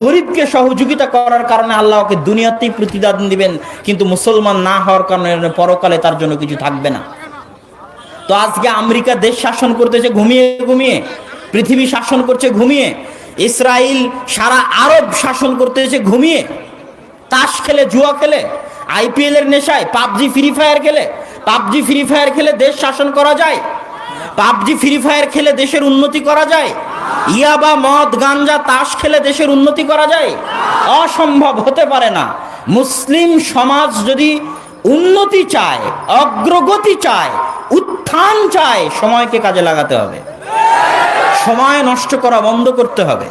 গরিবকে সহযোগিতা করার কারণে আল্লাহ ওকে দুনিয়াতেই প্রতিদান দিবেন, কিন্তু মুসলমান না হওয়ার কারণে পরকালে তার জন্য কিছু থাকবে না। তো আজকে আমেরিকা দেশ শাসন করতেছে ঘুমিয়ে ঘুমিয়ে, পৃথিবী শাসন করছে ঘুমিয়ে, ইসরায়েল সারা আরব শাসন করতেছে ঘুমিয়ে, তাস খেলে, জুয়া খেলে, আইপিএল এর নেশায়, পাবজি ফ্রি ফায়ার খেলে। পাবজি ফ্রি ফায়ার খেলে দেশ শাসন করা যায়? পাবজি ফ্রি ফায়ার খেলে দেশের উন্নতি করা যায়? ইয়াবা, মদ, গাঞ্জা, তাস খেলে দেশের উন্নতি করা যায়? অসম্ভব, হতে পারে না। মুসলিম সমাজ যদি উন্নতি চায়, অগ্রগতি চায়, উত্থান চায়, সময়কে কাজে লাগাতে হবে, সময় নষ্ট করা বন্ধ করতে হবে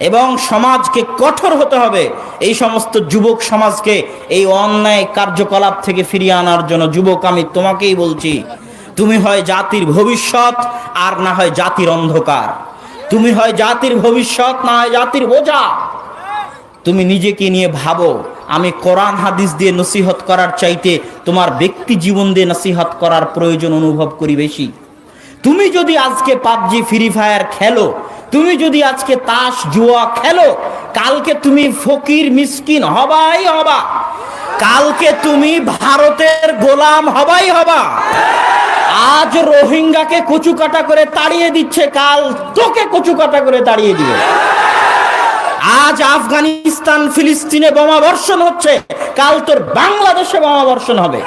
এবং সমাজকে কঠোর হতে হবে। এই সমস্ত যুবক সমাজকে এই অন্যায় কার্যকলাপ থেকে ফিরিয়ে আনার জন্য। যুবক, আমি তোমাকেই বলছি, তুমি হয় জাতির ভবিষ্যৎ আর না হয় জাতির অন্ধকার। তুমি হয় জাতির ভবিষ্যৎ, না হয় জাতির বোঝা। তুমি নিজেকে নিয়ে ভাবো, আমি কোরআন হাদিস দিয়ে নসিহত করার চাইতে তোমার ব্যক্তি জীবন দিয়ে নসিহত করার প্রয়োজন অনুভব করি বেশি। তুমি যদি আজকে পাবজি ফ্রি ফায়ার খেলো, তুমি যদি আজকে তাস জুয়া খেলো, কালকে তুমি ফকির মিসকিন হবাই হবা, কালকে তুমি ভারতের গোলাম হবাই হবা। আজ রোহিঙ্গাকে কচুকাটা করে তাড়িয়ে দিচ্ছে, কাল তোকে কচুকাটা করে তাড়িয়ে দিবে। আজ আফগানিস্তান ফিলিস্তিনে বোমা বর্ষণ হচ্ছে, কাল তোর বাংলাদেশে বোমা বর্ষণ হবে।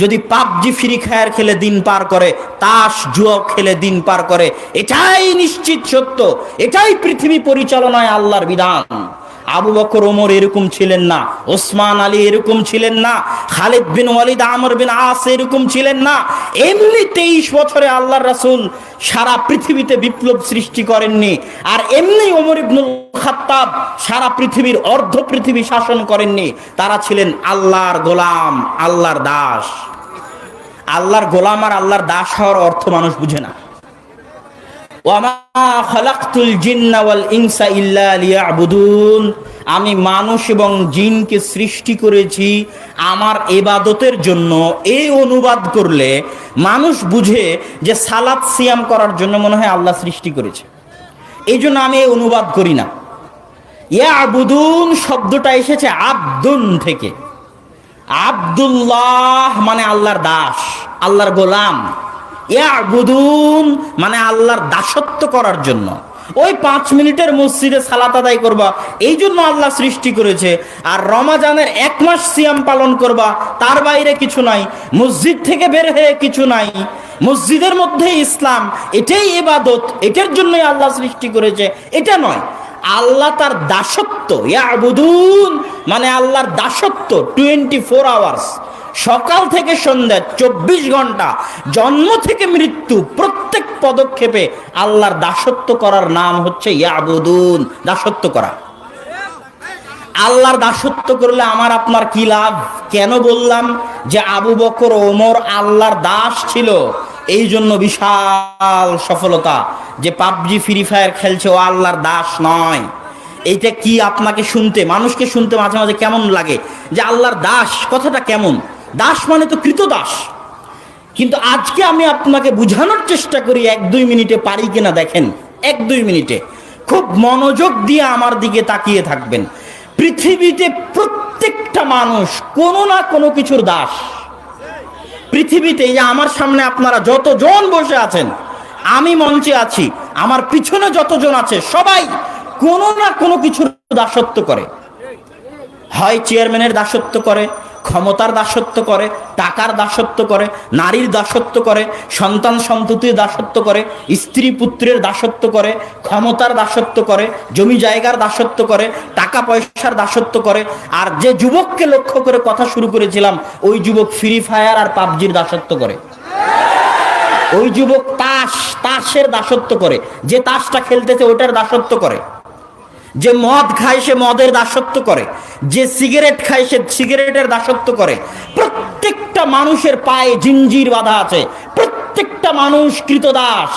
যদি পাবজি ফ্রি ফায়ার খেলে দিন পার করে, তাস জুয়া খেলে দিন পার করে, এটাই নিশ্চিত সত্য, এটাই পৃথিবী পরিচালনায় আল্লাহর বিধান। আবু বকর ওমর এরকম ছিলেন না, ওসমান আলী এরকম ছিলেন না, খালিদ বিন ওয়ালিদ, আমর বিন আস এরকম ছিলেন না। এমনি 23 বছরে আল্লাহর রাসূল সারা পৃথিবীতে বিপ্লব সৃষ্টি করেননি। আর এমনি ওমর ইবনুল খাত্তাব সারা পৃথিবীর অর্ধ পৃথিবী শাসন করেননি। তারা ছিলেন আল্লাহর গোলাম, আল্লাহর দাস। আল্লাহর গোলাম আর আল্লাহর দাস হওয়ার অর্থ মানুষ বুঝে না। ওয়ামা খালাকতুল জিন্না ওয়াল ইনসা ইল্লা লিয়াবুদুন, আমি মানুষ এবং জিনকে সৃষ্টি করেছি আমার ইবাদতের জন্য। এই অনুবাদ করলে মানুষ বুঝে যে সালাত সিয়াম করার জন্য মনে হয় আল্লাহ সৃষ্টি করেছে, এই জন্য আমি এই অনুবাদ করি না। ইয়াবুদুন শব্দটা এসেছে আব্দুন থেকে। আব্দুল্লাহ মানে আল্লাহর দাস, আল্লাহর গোলাম। ইয়াবুদুন মানে আল্লাহর দাসত্ব করার জন্য। ওই 5 মিনিটের মসজিদে সালাত আদায় করবা, এই জন্য আল্লাহ সৃষ্টি করেছে। আর রমাজানের 1 মাস সিয়াম পালন করবা, তার বাইরে কিছু নাই। মসজিদ থেকে বের হয়ে কিছু নাই, মসজিদের মধ্যে ইসলাম, এটাই ইবাদত, এটার জন্যই আল্লাহ সৃষ্টি করেছে, এটা নয়। আল্লাহ তার দাসত্ব, ইয়াবুদুন মানে আল্লাহর দাসত্ব 24 আওয়ার্স, সকাল থেকে সন্ধ্যা 24 ঘন্টা, জন্ম থেকে মৃত্যু, প্রত্যেক পদক্ষেপে আল্লাহর দাসত্ব করার নাম হচ্ছে ইয়াবুদুন, দাসত্ব করা। আল্লাহর দাসত্ব করলে আমার আপনার কি লাভ? কেন বললাম যে আবু বকর ওমর আল্লাহর দাস ছিল? এই জন্য বিশাল সফলতা। যে পাবজি ফ্রি ফায়ার খেলছে ও আল্লাহর দাস নয়। এইটা কি আপনাকে শুনতে, মানুষকে শুনতে মাঝে মাঝে কেমন লাগে যে আল্লাহর দাস, কথাটা কেমন? দাস মানে তো কৃতদাস। কিন্তু আজকে আমি আপনাকে বুঝানোর চেষ্টা করি, 1-2 মিনিটে পারি কিনা দেখেন। 1-2 মিনিটে খুব মনোযোগ দিয়ে আমার দিকে তাকিয়ে থাকবেন। পৃথিবীতে প্রত্যেকটা মানুষ কোনো না কোনো কিছুর দাস। পৃথিবীতে এই যে আমার সামনে আপনারা যতজন বসে আছেন, আমি মঞ্চে আছি, আমার পিছনে যতজন আছে, সবাই কোনো না কোনো কিছুর দাসত্ব করে। হয় চেয়ারম্যানের দাসত্ব করে, ক্ষমতার দাসত্ব করে, টাকার দাসত্ব করে, নারীর দাসত্ব করে, সন্তান সন্ততির দাসত্ব করে, স্ত্রী পুত্রের দাসত্ব করে, ক্ষমতার দাসত্ব করে, জমি জায়গার দাসত্ব করে, টাকা পয়সার দাসত্ব করে। আর যে যুবককে লক্ষ্য করে কথা শুরু করেছিলাম, ওই যুবক ফ্রি ফায়ার আর পাবজির দাসত্ব করে। ওই যুবক তাসের দাসত্ব করে, যে তাসটা খেলতেছে ওটার দাসত্ব করে। যে মদ খায় সে মদের দাসত্ব করে, যে সিগারেট খায় সে সিগারেটের দাসত্ব করে। প্রত্যেকটা মানুষের পায়ে জিঞ্জির বাঁধা আছে, প্রত্যেকটা মানুষ কৃতদাস।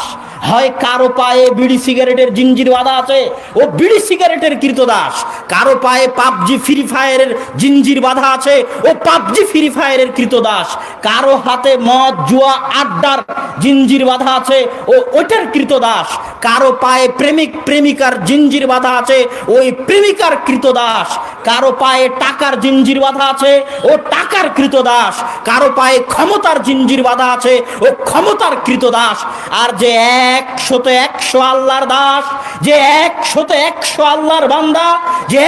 হয় কারো পায়ে বিড়ি সিগারেটের জিঞ্জির বাঁধা আছে, ও বিড়ি সিগারেটের কৃতদাস। কারো পায়ে পাবজি ফ্রি ফায়ারের জিঞ্জির বাঁধা আছে, ও পাবজি ফ্রি ফায়ারের কৃতদাস। কারো হাতে মদ জুয়া আড্ডার জিঞ্জির বাঁধা আছে, ও ওটার কৃতদাস। কারো পায়ে প্রেমিক প্রেমিকার জিঞ্জির বাঁধা আছে, ওই প্রেমিকার কৃতদাস। কারো পায়ে টাকার জিঞ্জির বাঁধা আছে, ও টাকার কৃতদাস। কারো পায়ে ক্ষমতার জিঞ্জির বাঁধা আছে, ও ক্ষমতার কৃতদাস। আর যে 100 আল্লাহর দাস, যে 100 আল্লাহর বান্দা, যে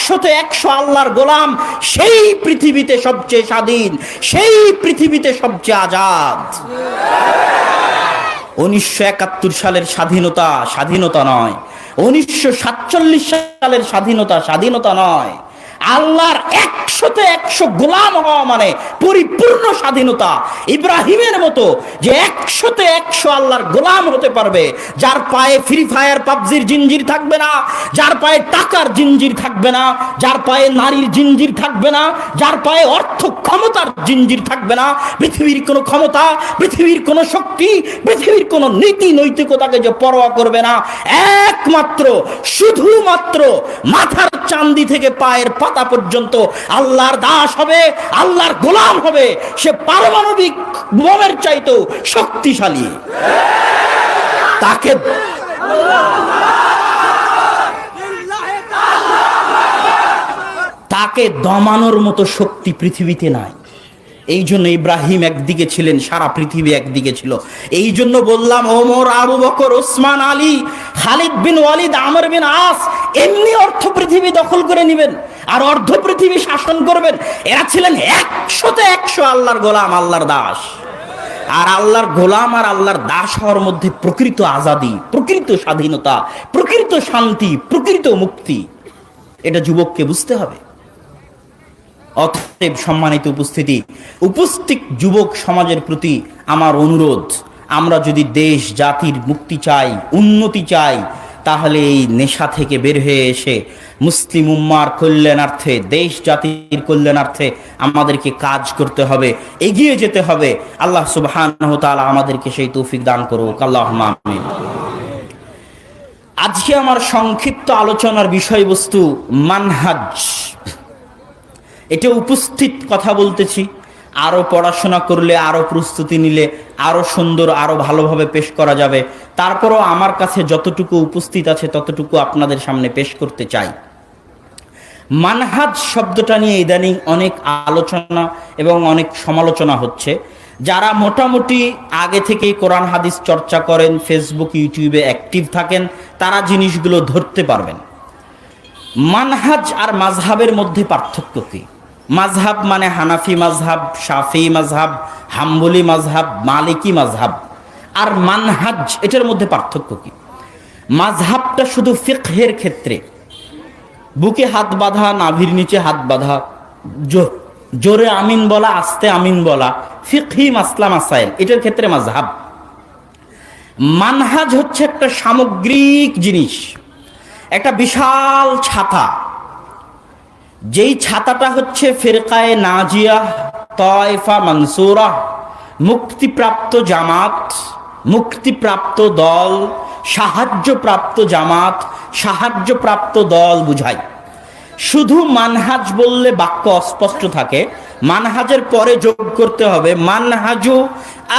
100 আল্লাহর গোলাম, সেই পৃথিবীতে সবচেয়ে স্বাধীন, সেই পৃথিবীতে সবচেয়ে আজাদ। 1971 সালের স্বাধীনতা স্বাধীনতা নয়, 1947 সালের স্বাধীনতা স্বাধীনতা নয়। আল্লাহর 100 গোলাম হওয়া মানে পরিপূর্ণ স্বাধীনতা। ইব্রাহিমের মতো যে 100 আল্লাহর গোলাম হতে পারবে, যার পায়ে ফ্রি ফায়ার পাবজির জিঞ্জির থাকবে না, যার পায়ে টাকার জিঞ্জির থাকবে না, যার পায়ে নারীর জিঞ্জির থাকবে না, যার পায়ে অর্থ ক্ষমতার জিঞ্জির থাকবে না। পৃথিবীর কোনো ক্ষমতা, পৃথিবীর কোনো শক্তি, পৃথিবীর কোনো নীতি নৈতিকতাকে যে পরোয়া করবে না, একমাত্র শুধুমাত্র মাথার চান্দি থেকে পায়ের পাতা পর্যন্ত আল্লাহর দাস হবে, আল্লাহর গোলাম হবে। সে পারমাণবিক বোমের চাইতেও শক্তিশালী। তাকে দমানোর মতো শক্তি পৃথিবীতে নাই। এই জন্য ইব্রাহিম একদিকে ছিলেন, সারা পৃথিবী একদিকে ছিল। এই জন্য বললাম, ওমর, আবু বকর, ওসমান, আলী, খালিদ বিন ওয়ালিদ, আমর বিন আস এমনি অর্ধ পৃথিবী দখল করে নেবেন আর অর্ধ পৃথিবী শাসন করবেন। এরা ছিলেন 100 আল্লাহর গোলাম, আল্লাহর দাস। আর আল্লাহর গোলাম আর আল্লাহর দাস হওয়ার মধ্যে প্রকৃত আজাদি, প্রকৃত স্বাধীনতা, প্রকৃত শান্তি, প্রকৃত মুক্তি, এটা যুবককে বুঝতে হবে। অতএব সম্মানিত উপস্থিতি, উপস্থিত যুবক সমাজের প্রতি আমার অনুরোধ, আমরা যদি দেশ জাতির মুক্তি চাই, উন্নতি চাই, তাহলে এই নেশা থেকে বের হয়ে এসে মুসলিম উম্মার কল্যাণার্থে, দেশ জাতির কল্যাণার্থে আমাদেরকে কাজ করতে হবে, এগিয়ে যেতে হবে। আল্লাহ সুবহানাহু ওয়া তাআলা আমাদেরকে সেই তৌফিক দান করুক। আল্লাহুম্মা আমিন। আজকে আমার সংক্ষিপ্ত আলোচনার বিষয়বস্তু মানহাজ। এটা উপস্থিত কথা বলতেছি, আরও পড়াশোনা করলে, আরও প্রস্তুতি নিলে আরও সুন্দর, আরও ভালোভাবে পেশ করা যাবে। তারপরও আমার কাছে যতটুকু উপস্থিত আছে ততটুকু আপনাদের সামনে পেশ করতে চাই। মানহাজ শব্দটা নিয়ে ইদানিং অনেক আলোচনা এবং অনেক সমালোচনা হচ্ছে। যারা মোটামুটি আগে থেকেই কোরআন হাদিস চর্চা করেন, ফেসবুক ইউটিউবে অ্যাক্টিভ থাকেন, তারা জিনিসগুলো ধরতে পারবেন। মানহাজ আর মাযহাবের মধ্যে পার্থক্য কী? মাযহাব মানে হানাফি মাযহাব, শাফি মাযহাব, হাম্বলি মাযহাব, মালিকি মাযহাব। আর মানহাজ, এটার মধ্যে পার্থক্য কি? মাযহাবটা শুধু ফিকহের ক্ষেত্রে, বুকে হাত বাঁধা, নাভির নিচে হাত বাঁধা, জোরে আমিন বলা, আস্তে আমিন বলা, ফিকহি মাসলা মাসাইল, এটার ক্ষেত্রে মাযহাব। মানহাজ হচ্ছে একটা সামগ্রিক জিনিস, একটা বিশাল ছাতা, যেই ছাতাটা হচ্ছে ফিরকায়ে নাজিয়া, তায়েফা মানসুরা, মুক্তিপ্রাপ্ত জামাত, মুক্তিপ্রাপ্ত দল, সাহায্যপ্রাপ্ত জামাত, সাহায্যপ্রাপ্ত দল বুঝায়। শুধু মানহাজ বললে বাক্য অস্পষ্ট থাকে। মানহাজের পরে যোগ করতে হবে মানহাজু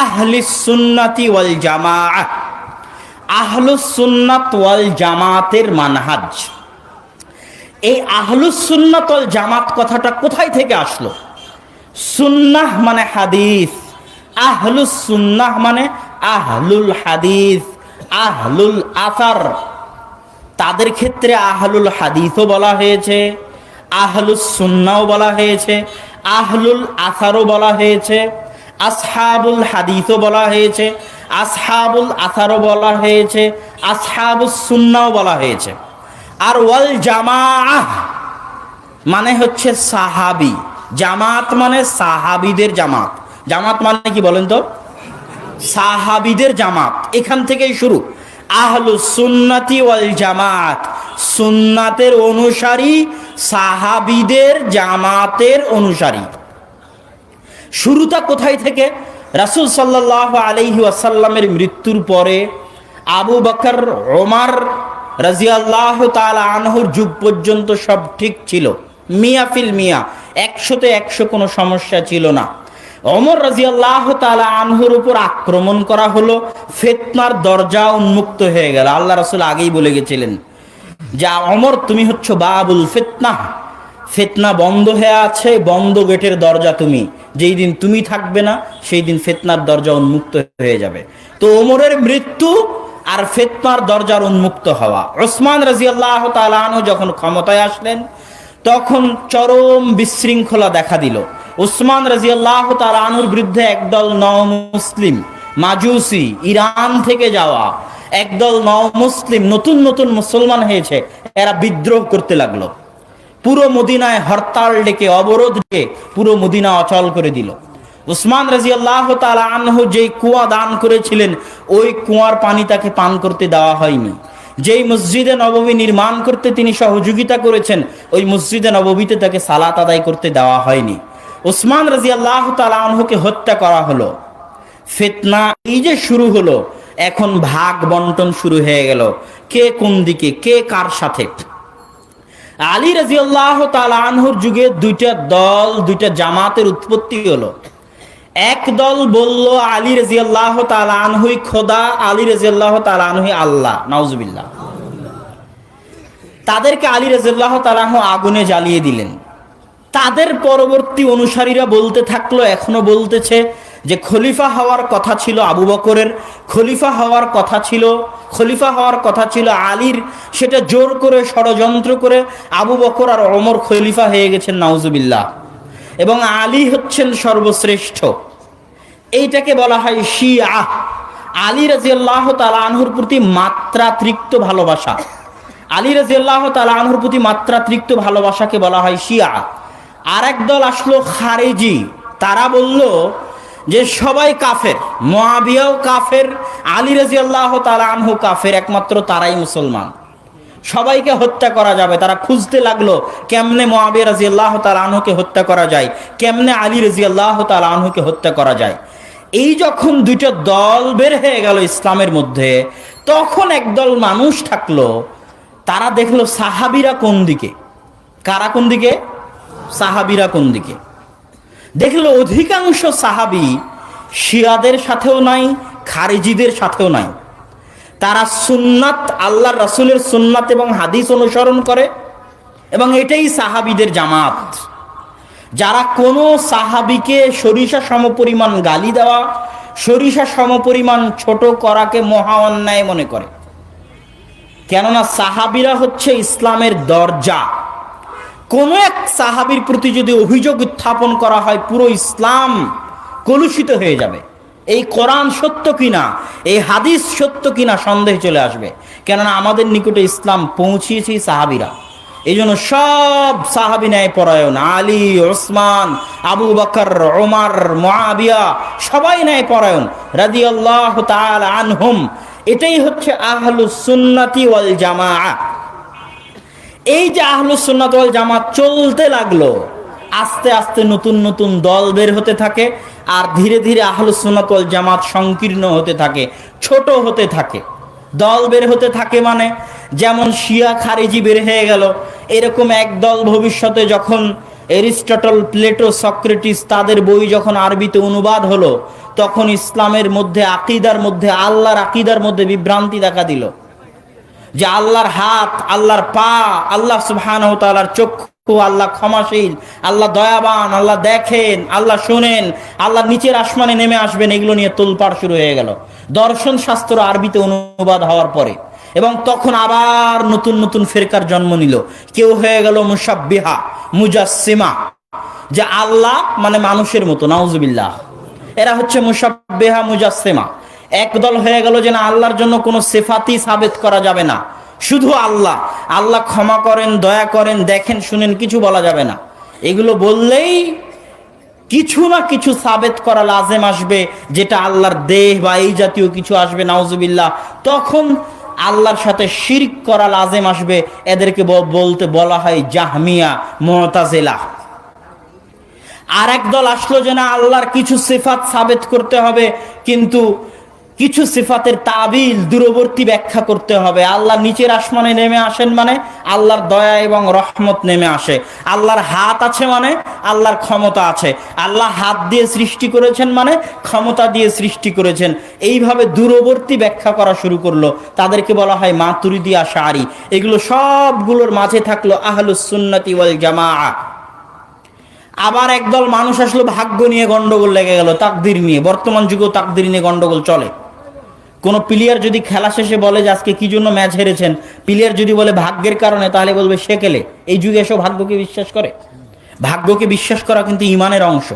আহলিস সুন্নাতি ওয়াল জামাআহ, আহলুস সুন্নাত ওয়াল জামাতের মানহাজ। এই আহলুস সুন্নাত ওয়াল জামাত কথাটা কোথায় থেকে আসলো? সুন্নাহ মানে হাদিস, আহলুস সুন্নাহ মানে আহলুল হাদিস, আহলুল আসার। তাদের ক্ষেত্রে আহলুল হাদিসও বলা হয়েছে, আহলুস সুন্নাহও বলা হয়েছে, আহলুল আসারও বলা হয়েছে, আসহাবুল হাদিসও বলা হয়েছে, আসহাবুল আসারও বলা হয়েছে, আসহাবুস সুন্নাহও বলা হয়েছে। আর ওয়াল জামাআহ মানে হচ্ছে সাহাবি, জামাত মানে সাহাবিদের জামাত। জামাত মানে কি বলেন তো? সাহাবিদের জামাত। এখান থেকেই শুরু। আহলুস সুন্নাতি ওয়াল জামাত, সুন্নাতের অনুসারী, সাহাবিদের জামাতের অনুসারী। শুরুটা কোথায় থেকে? রাসূল সাল্লাল্লাহু আলাইহি ওয়াসাল্লামের মৃত্যুর পরে আবু বকর, ওমর, রাদিয়াল্লাহু তাআলা আনহুর যুগ পর্যন্ত সব ঠিক ছিল, মিয়া ফিল মিয়া, 100তে 100 কোনো সমস্যা ছিল না। ওমর রাদিয়াল্লাহু তাআলা আনহুর উপর আক্রমণ করা হলো, ফিতনার দরজা উন্মুক্ত হয়ে গেল। আল্লাহ রাসূল আগেই বলে গেছিলেন যে ওমর তুমি হচ্ছে বাবুল ফিতনা, ফিতনা বন্ধ হয়ে আছে, বন্ধ গেটের দরজা তুমি, যেই দিন তুমি থাকবে না সেই দিন ফিতনার দরজা উন্মুক্ত হয়ে যাবে। তো ওমরের মৃত্যু আর ফিতনার দরজার উন্মুক্ত হওয়া। ওসমান রাদিয়াল্লাহু তাআলা আনহু যখন ক্ষমতায় আসলেন তখন চরম বিশৃঙ্খলা দেখা দিল। ওসমান রাদিয়াল্লাহু তাআলা আনহুর বিরুদ্ধে একদল নও-মুসলিম মাজুসি, ইরান থেকে যাওয়া একদল নও-মুসলিম, নতুন নতুন মুসলমান হয়েছে, এরা বিদ্রোহ করতে লাগলো। পুরো মদিনায় হরতাল ডেকে, অবরোধ ডেকে পুরো মদিনা অচল করে দিল। উসমান রাদিয়াল্লাহু তাআলা আনহু যেই কুয়া দান করেছিলেন ওই কুয়ার পানি তাকে পান করতে দেওয়া হয়নি। যেই মসজিদে নববী নির্মাণ করতে তিনি সহযোগিতা করেছেন ওই মসজিদে নববীতে তাকে সালাত আদায় করতে দেওয়া হয়নি। উসমান রাদিয়াল্লাহু তাআলা আনহুকে হত্যা করা হলো। ফিতনা এই যে শুরু হলো, এখন ভাগ বন্টন শুরু হয়ে গেল, কে কোন দিকে, কে কার সাথে। আলী রাদিয়াল্লাহু তাআলা আনহুর যুগে দুইটা দল, দুইটা জামাতের উৎপত্তি হলো। এক দল বলল আলী রাদিয়াল্লাহু তাআলা আনহুই খোদা, আলী রাদিয়াল্লাহু তাআলা আনহুই আল্লাহ, নাউজুবিল্লাহ। তাদেরকে আলী রাদিয়াল্লাহু তাআলা আনহু আগুনে জ্বালিয়ে দিলেন। তাদের পরবর্তী অনুসারীরা বলতে থাকলো, এখনো বলতেছে যে খলিফা হওয়ার কথা ছিল আবু বকরের, খলিফা হওয়ার কথা ছিল আলীর, সেটা জোর করে ষড়যন্ত্র করে আবু বকর আর ওমর খলিফা হয়ে গেছেন, নাউজুবিল্লাহ। এবং আলী হচ্ছেন সর্বশ্রেষ্ঠ। এইটাকে বলা হয় শিয়া। আলী রাদিয়াল্লাহু তাআলা আনহুর প্রতি মাত্রাতিরিক্ত ভালোবাসা, আলী রাদিয়াল্লাহু তাআলা আনহুর প্রতি মাত্রাতিরিক্ত ভালোবাসাকে বলা হয় শিয়া। আর এক দল আসলো খারেজি, তারা বলল যে সবাই কাফের, মুআবিয়াও কাফের, আলী রাদিয়াল্লাহু তাআলা আনহু কাফের, একমাত্র তারাই মুসলমান, সবাইকে হত্যা করা যাবে। তারা খুঁজতে লাগলো কেমনে মুআবিয়া রাদিয়াল্লাহু তাআলা আনহুকে হত্যা করা যায়, কেমনে আলী রাদিয়াল্লাহু তাআলা আনহুকে হত্যা করা যায়। এই যখন দুইটা দল বের হয়ে গেল ইসলামের মধ্যে, তখন একদল মানুষ থাকলো, তারা দেখলো সাহাবীরা কোন দিকে, কারা কোন দিকে, সাহাবীরা কোন দিকে। দেখলো অধিকাংশ সাহাবী শিয়াদের সাথেও নাই, খারিজিদের সাথেও নাই। তারা সুন্নাত, আল্লাহর রাসূলের সুন্নাত এবং হাদিস অনুসরণ করে, এবং এটাই সাহাবীদের জামাত। যারা কোনো সাহাবীকে সরিষা সমপরিমাণ গালি দেওয়া, সরিষা সমপরিমাণ ছোট করাকে মহা অন্যায় মনে করে। কেননা সাহাবীরা হচ্ছে ইসলামের দরজা। কোনো এক সাহাবীর প্রতি যদি অভিযোগ উত্থাপন করা হয়, পুরো ইসলাম কলুষিত হয়ে যাবে। এই কোরআন সত্য কিনা, এই হাদিস সত্য কিনা সন্দেহ চলে আসবে। কেননা আমাদের নিকটে ইসলাম পৌঁছিয়েছে সাহাবীরা। এই জন্য সব সাহাবী ন্যায়পরায়ণ, আলী, ওসমান, আবু বকর, ওমর, মুআবিয়া, সবাই ন্যায়পরায়ণ রাদিয়াল্লাহু তাআলা আনহুম। এটাই হচ্ছে আহলুস সুন্নাতি ওয়াল জামাআহ। এই যে আহলুস সুন্নাত ওয়াল জামাত চলতে লাগলো, আস্তে আস্তে নতুন নতুন দল বের হতে থাকে, আর ধীরে ধীরে আহলুস সুন্নাত ওয়াল জামাত সংকীর্ণ হতে থাকে, ছোট হতে থাকে। দল বের হতে থাকে মানে যেমন শিয়া খারিজি বের হয়ে গেল, এরকম এক দল ভবিষ্যতে যখন এরিস্টটল, প্লেটো, সক্রেটিস তাদের বই যখন আরবিতে অনুবাদ হলো, তখন ইসলামের মধ্যে, আকীদার মধ্যে, আল্লাহর আকীদার মধ্যে বিভ্রান্তি দেখা দিল। যে আল্লাহর হাত, আল্লাহর পা, আল্লাহ সুবহানাহু ওয়া তাআলার চক্ষু, আল্লাহ ক্ষমাশীল, আল্লাহ দয়াবান, আল্লাহ দেখেন, আল্লাহ শুনেন, আল্লাহ নিচের আসমানে নেমে আসবেন, এগুলো নিয়ে তোলপাড় শুরু হয়ে গেল দর্শন শাস্ত্র আরবিতে অনুবাদ হওয়ার পরে। এবং তখন আবার নতুন নতুন ফিরকার জন্ম নিল। কেউ হয়ে গেল মুশাব্বিহা, মুজাসসিমা, যে আল্লাহ মানে মানুষের মতো, নাউজুবিল্লাহ। এরা হচ্ছে মুশাব্বিহা, মুজাসসিমা। একদল হয়ে গেল যে না, আল্লাহর জন্য কোনো সিফাতই সাবেত করা যাবে না, শুধু আল্লাহ, আল্লাহ ক্ষমা করেন, দয়া করেন, দেখেন, শুনেন, কিছু বলা যাবে না। এগুলো বললেই কিছু না কিছু সাবেত করা লাজেম আসবে, যেটা আল্লাহর দেহ বা এই জাতীয় কিছু আসবে, নাউজুবিল্লাহ। তখন আল্লাহর সাথে শিরক করা লাজেম আসবে। এদেরকে বলতে বলা হয় জাহমিয়া, মুতাজিলা। আর এক দল আসলো যে না, আল্লাহর কিছু সিফাত সাবেত করতে হবে, কিছু সিফাতের তাবিল দূরবর্তী ব্যাখ্যা করতে হবে। আল্লাহ নিচের আসমানে নেমে আসেন মানে আল্লাহর দয়া এবং রহমত নেমে আসে। আল্লাহর হাত আছে মানে আল্লাহর ক্ষমতা আছে। আল্লাহ হাত দিয়ে সৃষ্টি করেছেন মানে ক্ষমতা দিয়ে সৃষ্টি করেছেন। এইভাবে দূরবর্তী ব্যাখ্যা করা শুরু করলো, তাদেরকে বলা হয় মাতুরিদি আশআরি। এগুলো সবগুলোর মাঝে থাকলো আহলুস সুন্নাতি ওয়াল জামাআহ। আবার একদল মানুষ আসলো, ভাগ্য নিয়ে গন্ডগোল লেগে গেল, তাকদির নিয়ে। বর্তমান যুগেও তাকদির নিয়ে গন্ডগোল চলে। কোন প্লেয়ার যদি খেলা শেষে বলে যে আজকে কি জন্য ম্যাচ হেরেছেন, প্লেয়ার যদি বলে ভাগ্যের কারণে, তাহলে বলবে সেকেলে। এই যুগে এসব ভাগ্যকে বিশ্বাস করে? ভাগ্যকে বিশ্বাস করা কিন্তু ঈমানের অংশ।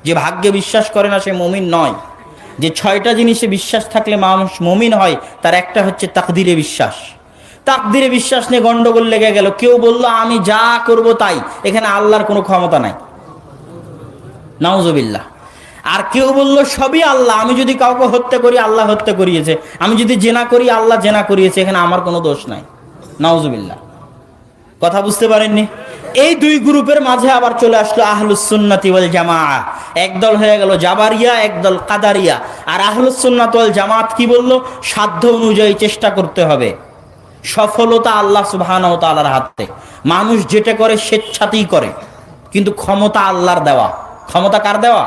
যে ভাগ্যে বিশ্বাস করে না সে মুমিন নয়। যে 6টা জিনিসে বিশ্বাস থাকলে মানুষ মুমিন হয়, তার একটা হচ্ছে তাকদিরে বিশ্বাস। তাকদিরে বিশ্বাস নিয়ে গন্ডগোল লেগে গেল। কেউ বলল আমি যা করব তাই, এখানে আল্লাহর কোনো ক্ষমতা নাই, নাউজুবিল্লাহ। আর কেউ বলল সবই আল্লাহ, আমি যদি কাউকে হত্যা করি আল্লাহ হত্যা করিয়েছে, আমি যদি জেনা করি আল্লাহ জেনা করিয়েছে, এখানে আমার কোনো দোষ নাই, নাউজুবিল্লাহ। কথা বুঝতে পারেননি? এই দুই গ্রুপের মাঝে আবার চলে আসলো আহলুস সুন্নাতি ওয়াল জামাআহ। একদল হয়ে গেল জাবারিয়া, একদল কাদারিয়া। আর আহলুস সুন্নাত ওয়াল জামাত কি বলল? সাধ্য অনুযায়ী চেষ্টা করতে হবে। সফলতা আল্লাহ সুবহানাহু ওয়া তাআলার হাতে। মানুষ যেটা করে স্বেচ্ছাতেই করে, কিন্তু ক্ষমতা আল্লাহর দেওয়া। ক্ষমতা কার দেওয়া?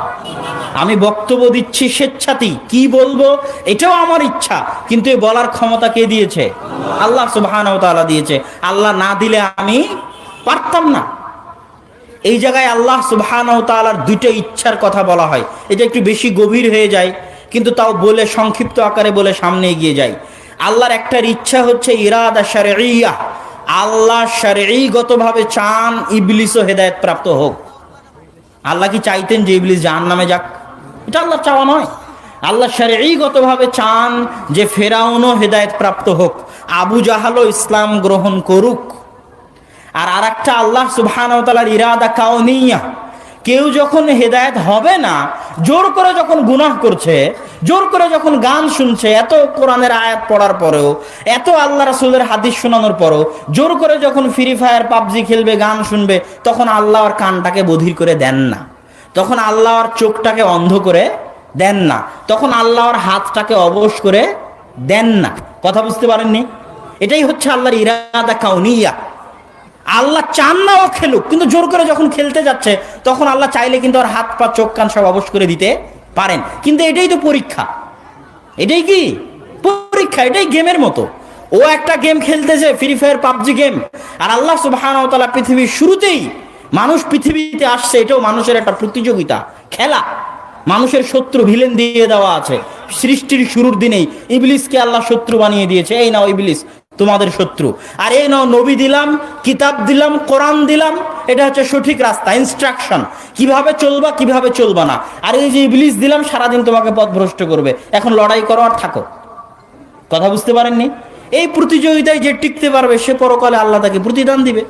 আমি বক্তব্য দিচ্ছি স্বেচ্ছাতেই, কি বলবো এটাও আমার ইচ্ছা, কিন্তু এই বলার ক্ষমতা কে দিয়েছে? আল্লাহ সুবহানাহু ওয়া তাআলা দিয়েছে। আল্লাহ না দিলে আমি পারতাম না। এই জায়গায় আল্লাহ সুবহানাহু ওয়া তাআলার দুটো ইচ্ছার কথা বলা হয়। এটা একটু বেশি গভীর হয়ে যায়, কিন্তু তাও বলে সংক্ষিপ্ত আকারে বলে সামনে এগিয়ে যাই। আল্লাহর একটা ইচ্ছা হচ্ছে ইরাদা শারঈয়া। আল্লাহ শারঈগতভাবে চান ইবলিসও হেদায়েত প্রাপ্ত হোক। আল্লাহ কি চাইতেন যে ইবলিস জাহান্নামে যাক? এটা আল্লাহ চাওয়া নয়। আল্লাহ শারঈগতভাবে চান যে ফেরাউনও হেদায়েত প্রাপ্ত হোক, আবু জাহালও ইসলাম গ্রহণ করুক। আর আরেকটা আল্লাহ সুবহানাহু ওয়া তাআলার ইরাদা কাউনিয়া। কেউ যখন হেদায়েত হবে না, জোর করে যখন গুনাহ করছে, জোর করে যখন গান শুনছে, এত কোরআনের আয়াত পড়ার পরেও, এত আল্লাহ রাসূলের হাদিস শোনানোর পরেও জোর করে যখন ফ্রি ফায়ার পাবজি খেলবে, গান শুনবে, তখন আল্লাহর কানটাকে বধির করে দেন না, তখন আল্লাহর চোখটাকে অন্ধ করে দেন না, তখন আল্লাহর হাতটাকে অবশ করে দেন না। কথা বুঝতে পারেননি? এটাই হচ্ছে আল্লাহর ইরাদা কাউনিয়া। আল্লাহ চান না ও খেলুক, কিন্তু জোর করে যখন খেলতে যাচ্ছে, তখন আল্লাহ চাইলে কিন্তু ওর হাত পা চোখ কান সব অবশ করে দিতে পারেন। কিন্তু এটাই তো পরীক্ষা। এটাই কি পরীক্ষা? এটাই গেমের মতো। ও একটা গেম খেলতেছে, ফ্রি ফায়ার পাবজি গেম, আর আল্লাহ সুবহানাহু ওয়া তাআলা পৃথিবীর শুরুতেই মানুষ পৃথিবীতে আসছে, এটাও মানুষের একটা প্রতিযোগিতা, খেলা। মানুষের শত্রু ভিলেন দিয়ে দেওয়া আছে। সৃষ্টির শুরুর দিনেই ইবলিসকে আল্লাহ শত্রু বানিয়ে দিয়েছে। এই নাও ইবলিস তোমাদের শত্রু, আর এই নাও নবী দিলাম, কিতাব দিলাম, কোরআন দিলাম, এটা হচ্ছে সঠিক রাস্তা, ইনস্ট্রাকশন, কিভাবে চলবা কিভাবে চলবা না। আর এই যে ইবলিস দিলাম, সারাদিন তোমাকে পথভ্রষ্ট করবে, এখন লড়াই করো আর থাকো। কথা বুঝতে পারেননি? এই প্রতিযোগিতায় যে টিকতে পারবে সে পরকালে আল্লাহ তাকে প্রতিদান দিবে।